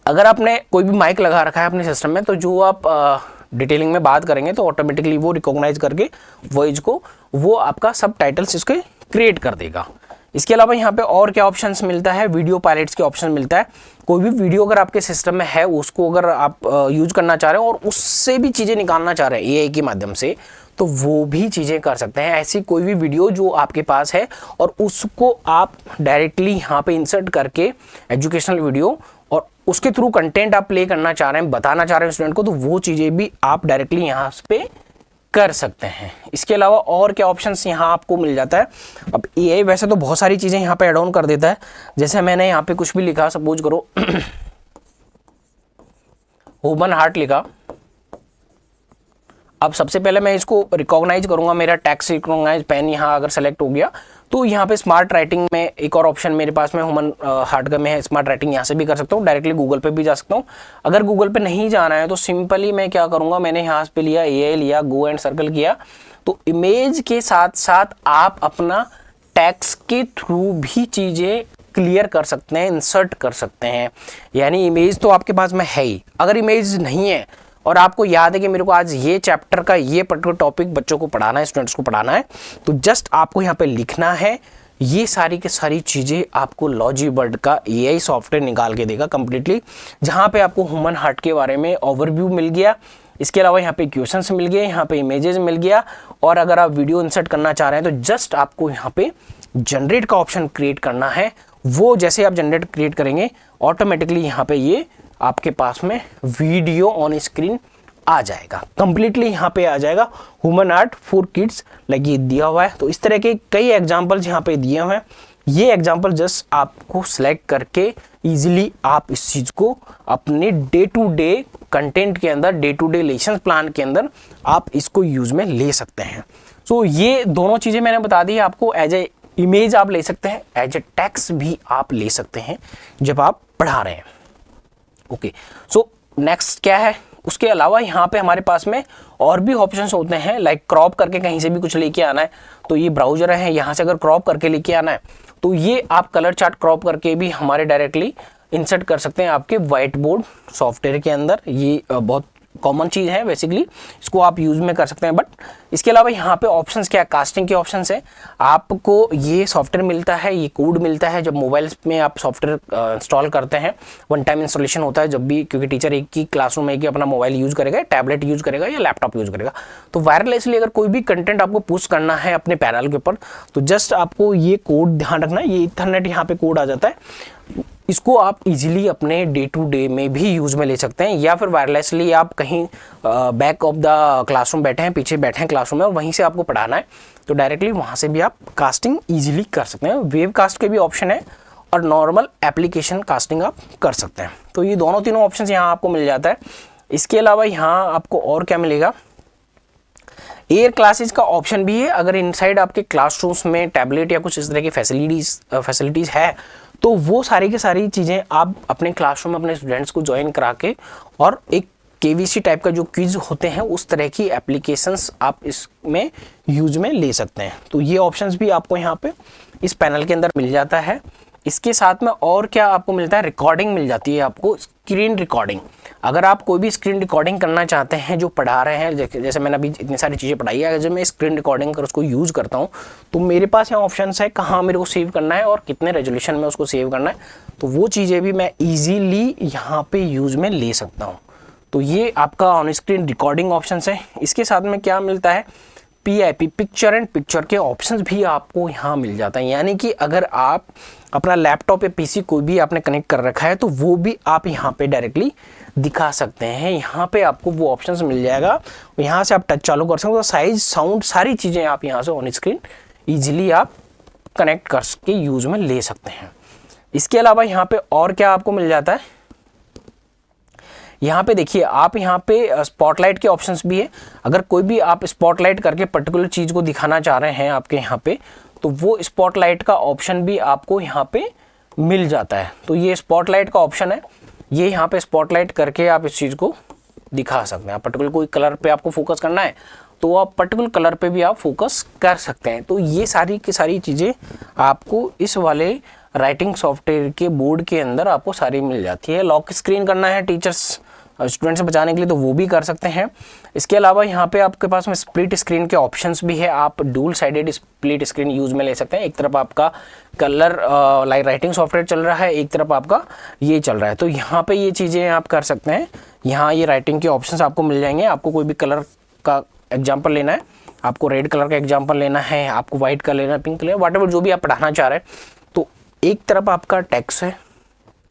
अगर आपने कोई भी माइक लगा रखा है अपने सिस्टम में, तो जो आप डिटेलिंग में बात करेंगे तो ऑटोमेटिकली वो रिकॉग्नाइज करके वॉइस को वो आपका सब टाइटल्स इसके क्रिएट कर देगा। इसके अलावा यहाँ पे और क्या ऑप्शंस मिलता है, वीडियो पायलट्स के ऑप्शन मिलता है। कोई भी वीडियो अगर आपके सिस्टम में है, उसको अगर आप यूज करना चाह रहे हैं और उससे भी चीज़ें निकालना चाह रहे हैं AI के माध्यम से, तो वो भी चीज़ें कर सकते हैं। ऐसी कोई भी वीडियो जो आपके पास है और उसको आप डायरेक्टली यहाँ पे इंसर्ट करके एजुकेशनल वीडियो, और उसके थ्रू कंटेंट आप प्ले करना चाह रहे हैं, बताना चाह रहे हैं स्टूडेंट को, तो वो चीज़ें भी आप डायरेक्टली यहाँ पे कर सकते हैं। इसके अलावा और क्या ऑप्शंस यहाँ आपको मिल जाता है। अब AI वैसे तो बहुत सारी चीज़ें यहाँ पे ऐड ऑन कर देता है, जैसे मैंने यहाँ पे कुछ भी लिखा, सपोज करो ह्यूमन हार्ट लिखा। अब सबसे पहले मैं इसको रिकॉग्नाइज करूंगा, मेरा टेक्स्ट रिकॉग्नाइज पेन यहाँ अगर सेलेक्ट हो गया तो यहाँ पे स्मार्ट राइटिंग में एक और ऑप्शन मेरे पास में ह्यूमन हार्ट का में है, स्मार्ट राइटिंग यहाँ से भी कर सकता हूँ, डायरेक्टली गूगल पे भी जा सकता हूँ। अगर गूगल पे नहीं जाना है तो सिंपली मैं क्या करूँगा, मैंने यहाँ पे लिया AI लिया, गो एंड सर्कल किया, तो इमेज के साथ साथ आप अपना टेक्स्ट के थ्रू भी चीज़ें क्लियर कर सकते हैं, इंसर्ट कर सकते हैं। यानी इमेज तो आपके पास में है ही, अगर इमेज नहीं है और आपको याद है कि मेरे को आज ये चैप्टर का ये पर्टिकुलर टॉपिक बच्चों को पढ़ाना है, स्टूडेंट्स को पढ़ाना है, तो जस्ट आपको यहाँ पे लिखना है। ये सारी की सारी चीज़ें आपको लॉजिबर्ड का AI सॉफ्टवेयर निकाल के देगा कंप्लीटली, जहाँ पे आपको ह्यूमन हार्ट के बारे में ओवरव्यू मिल गया। इसके अलावा यहाँ पे क्वेश्चंस मिल गए, यहाँ पे इमेजेस मिल गया, और अगर आप वीडियो इंसर्ट करना चाह रहे हैं तो जस्ट आपको यहाँ पे जनरेट का ऑप्शन क्रिएट करना है वो जैसे आप जनरेट क्रिएट करेंगे ऑटोमेटिकली यहाँ पे ये आपके पास में वीडियो ऑन स्क्रीन आ जाएगा, कंप्लीटली यहाँ पे आ जाएगा। Human art for kids like ये दिया हुआ है। तो इस तरह के कई एग्जांपल्स यहाँ पे दिए हुए हैं। ये एग्जांपल जस्ट आपको सिलेक्ट करके इजीली आप इस चीज़ को अपने डे टू डे कंटेंट के अंदर, day to day lesson plan के अंदर आप इसको यूज में ले सकते हैं। सो ये दोनों चीज़ें मैंने बता दी आपको। एज ए इमेज आप ले सकते हैं, एज ए टेक्स्ट भी आप ले सकते हैं जब आप पढ़ा रहे हैं। ओके, सो नेक्स्ट क्या है, उसके अलावा यहाँ पे हमारे पास में और भी ऑप्शंस होते हैं, लाइक क्रॉप करके कहीं से भी कुछ लेके आना है तो ये ब्राउजर है, यहाँ से अगर क्रॉप करके लेके आना है तो ये आप कलर चार्ट क्रॉप करके भी हमारे डायरेक्टली इंसर्ट कर सकते हैं आपके व्हाइट बोर्ड सॉफ्टवेयर के अंदर। ये बहुत कॉमन चीज़ है, बेसिकली इसको आप यूज़ में कर सकते हैं। बट इसके अलावा यहाँ पे ऑप्शंस क्या, कास्टिंग के ऑप्शंस है। आपको ये सॉफ्टवेयर मिलता है, ये कोड मिलता है जब मोबाइल्स में आप सॉफ्टवेयर इंस्टॉल करते हैं। वन टाइम इंस्टॉलेशन होता है जब भी, क्योंकि टीचर एक ही क्लासरूम में एक ही अपना मोबाइल यूज़ करेगा, टैबलेट यूज़ करेगा या लैपटॉप यूज़ करेगा। तो वायरलेसली अगर कोई भी कंटेंट आपको पुश करना है अपने पैनल के ऊपर तो जस्ट आपको ये कोड ध्यान रखना है, ये इथरनेट यहाँ पे कोड आ जाता है। इसको आप इजीली अपने डे टू डे में भी यूज़ में ले सकते हैं, या फिर वायरलेसली आप कहीं बैक ऑफ द क्लासरूम बैठे हैं, पीछे बैठे हैं क्लासरूम में और वहीं से आपको पढ़ाना है तो डायरेक्टली वहाँ से भी आप कास्टिंग इजीली कर सकते हैं। वेब कास्ट के भी ऑप्शन है और नॉर्मल एप्लीकेशन कास्टिंग आप कर सकते हैं। तो ये दोनों तीनों ऑप्शन यहाँ आपको मिल जाता है। इसके अलावा यहाँ आपको और क्या मिलेगा, एयर क्लासेस का ऑप्शन भी है। अगर इनसाइड आपके क्लासरूम्स में टैबलेट या कुछ इस तरह की फैसिलिटीज़ है तो वो सारी की सारी चीज़ें आप अपने क्लासरूम में अपने स्टूडेंट्स को ज्वाइन करा के और एक केवीसी टाइप का जो क्विज होते हैं उस तरह की एप्लीकेशंस आप इसमें यूज में ले सकते हैं। तो ये ऑप्शंस भी आपको यहाँ पे इस पैनल के अंदर मिल जाता है। इसके साथ में और क्या आपको मिलता है, रिकॉर्डिंग मिल जाती है आपको, स्क्रीन रिकॉर्डिंग। अगर आप कोई भी स्क्रीन रिकॉर्डिंग करना चाहते हैं जो पढ़ा रहे हैं, जैसे मैंने अभी इतनी सारी चीज़ें पढ़ाई है, जब मैं स्क्रीन रिकॉर्डिंग कर उसको यूज़ करता हूँ तो मेरे पास यहाँ ऑप्शंस है कहाँ मेरे को सेव करना है और कितने रेजोल्यूशन में उसको सेव करना है। तो वो चीज़ें भी मैं ईजीली यहाँ पे यूज़ में ले सकता हूँ। तो ये आपका ऑन स्क्रीन रिकॉर्डिंग ऑप्शंस है। इसके साथ में क्या मिलता है, PIP पिक्चर एंड पिक्चर के ऑप्शंस भी आपको यहाँ मिल जाता है। यानी कि अगर आप अपना लैपटॉप या PC कोई भी आपने कनेक्ट कर रखा है तो वो भी आप यहाँ पे डायरेक्टली दिखा सकते हैं। यहाँ पे आपको वो ऑप्शंस मिल जाएगा, यहाँ से आप टच चालू कर सकते हो। तो साइज, साउंड, सारी चीज़ें आप यहाँ से ऑन स्क्रीन ईजिली आप कनेक्ट करके यूज में ले सकते हैं। इसके अलावा यहाँ पे और क्या आपको मिल जाता है, यहाँ पे देखिए आप यहाँ पे स्पॉटलाइट के ऑप्शंस भी है। अगर कोई भी आप स्पॉटलाइट करके पर्टिकुलर चीज़ को दिखाना चाह रहे हैं आपके यहाँ पे तो वो स्पॉटलाइट का ऑप्शन भी आपको यहाँ पे मिल जाता है। तो ये स्पॉटलाइट का ऑप्शन है, ये यहाँ पे स्पॉटलाइट करके आप इस चीज़ को दिखा सकते हैं। पर्टिकुलर कोई कलर पे आपको फोकस करना है तो आप पर्टिकुलर कलर पे भी आप फोकस कर सकते हैं। तो ये सारी की सारी चीज़ें आपको इस वाले राइटिंग सॉफ्टवेयर के बोर्ड के अंदर आपको सारी मिल जाती है। लॉक स्क्रीन करना है टीचर्स स्टूडेंट से बचाने के लिए तो वो भी कर सकते हैं। इसके अलावा यहाँ पे आपके पास में स्प्लिट स्क्रीन के ऑप्शंस भी है, आप dual sided split screen use में ले सकते हैं। एक तरफ आपका कलर लाइक राइटिंग सॉफ्टवेयर चल रहा है, एक तरफ आपका ये चल रहा है। तो यहाँ पे ये चीज़ें आप कर सकते हैं। यहाँ ये राइटिंग के ऑप्शंस आपको मिल जाएंगे। आपको कोई भी कलर का एग्जाम्पल लेना है, आपको रेड कलर का एग्जाम्पल लेना है, आपको व्हाइट का लेना है, पिंक कलर, व्हाटएवर जो भी आप पढ़ाना चाह रहे हैं। तो एक तरफ आपका टेक्स्ट है,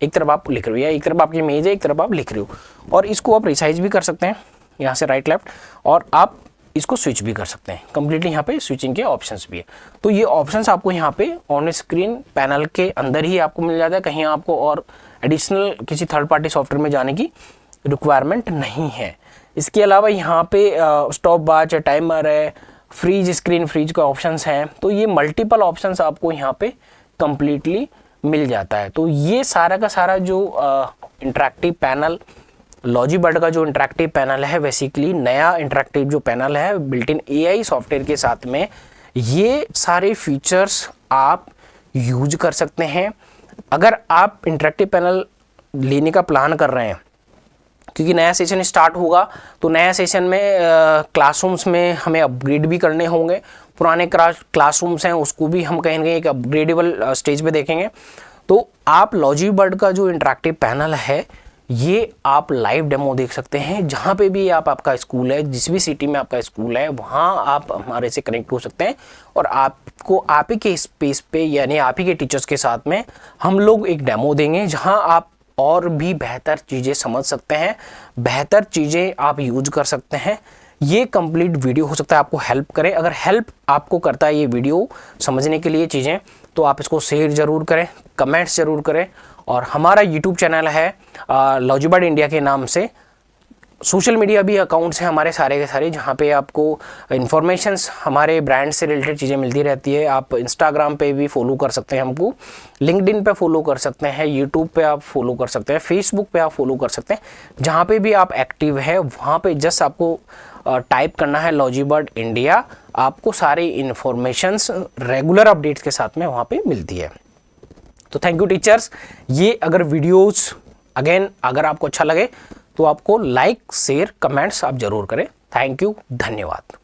एक तरफ आप लिख रहे हो, या एक तरफ आपकी इमेज है, एक तरफ आप लिख रहे हो। और इसको आप रिसाइज भी कर सकते हैं यहाँ से राइट लेफ्ट, और आप इसको स्विच भी कर सकते हैं। कंप्लीटली यहाँ पे स्विचिंग के ऑप्शंस भी है। तो ये ऑप्शंस आपको यहाँ पे ऑन स्क्रीन पैनल के अंदर ही आपको मिल जाता है, कहीं आपको और एडिशनल किसी थर्ड पार्टी सॉफ्टवेयर में जाने की रिक्वायरमेंट नहीं है। इसके अलावा यहाँ पे स्टॉप वॉच है, टाइमर है, फ्रीज स्क्रीन फ्रीज का ऑप्शंस हैं। तो ये मल्टीपल ऑप्शंस आपको यहाँ पे कंप्लीटली मिल जाता है। तो ये सारा का सारा जो इंटरेक्टिव पैनल, लॉजीबर्ड का जो इंटरेक्टिव पैनल है, बेसिकली नया इंटरेक्टिव जो पैनल है बिल्ट इन AI सॉफ्टवेयर के साथ में, ये सारे फीचर्स आप यूज कर सकते हैं। अगर आप इंटरेक्टिव पैनल लेने का प्लान कर रहे हैं, क्योंकि नया सेशन स्टार्ट होगा तो नया सेशन में क्लासरूम्स में हमें अपग्रेड भी करने होंगे। पुराने क्लासरूम्स हैं उसको भी हम कहीं ना कहीं एक अपग्रेडेबल स्टेज पे देखेंगे। तो आप लॉजीबर्ड का जो इंटरेक्टिव पैनल है ये आप लाइव डेमो देख सकते हैं। जहाँ पे भी आपका स्कूल है, जिस भी सिटी में आपका स्कूल है, वहाँ आप हमारे से कनेक्ट हो सकते हैं और आपको आप ही के स्पेस पे यानी आप ही के टीचर्स के साथ में हम लोग एक डेमो देंगे, जहाँ आप और भी बेहतर चीज़ें समझ सकते हैं, बेहतर चीज़ें आप यूज कर सकते हैं। ये कंप्लीट वीडियो हो सकता है आपको हेल्प करे। अगर हेल्प आपको करता है ये वीडियो समझने के लिए चीज़ें, तो आप इसको शेयर ज़रूर करें, कमेंट्स ज़रूर करें। और हमारा यूट्यूब चैनल है लॉजिबर्ड इंडिया के नाम से। सोशल मीडिया भी अकाउंट्स हैं हमारे सारे के सारे, जहाँ पे आपको इन्फॉर्मेशंस हमारे ब्रांड से रिलेटेड चीज़ें मिलती रहती है। आप इंस्टाग्राम पे भी फॉलो कर सकते हैं हमको, लिंक्डइन पे फॉलो कर सकते हैं, यूट्यूब पे आप फॉलो कर सकते हैं, फेसबुक पे आप फॉलो कर सकते हैं। जहाँ पे भी आप एक्टिव है वहाँ पे जस्ट आपको टाइप करना है लॉजिबर्ड इंडिया। आपको सारी इन्फॉर्मेशंस रेगुलर अपडेट्स के साथ में वहाँ पे मिलती है। तो थैंक यू टीचर्स। ये अगर वीडियोस अगेन अगर आपको अच्छा लगे तो आपको लाइक शेयर कमेंट्स आप जरूर करें। थैंक यू, धन्यवाद।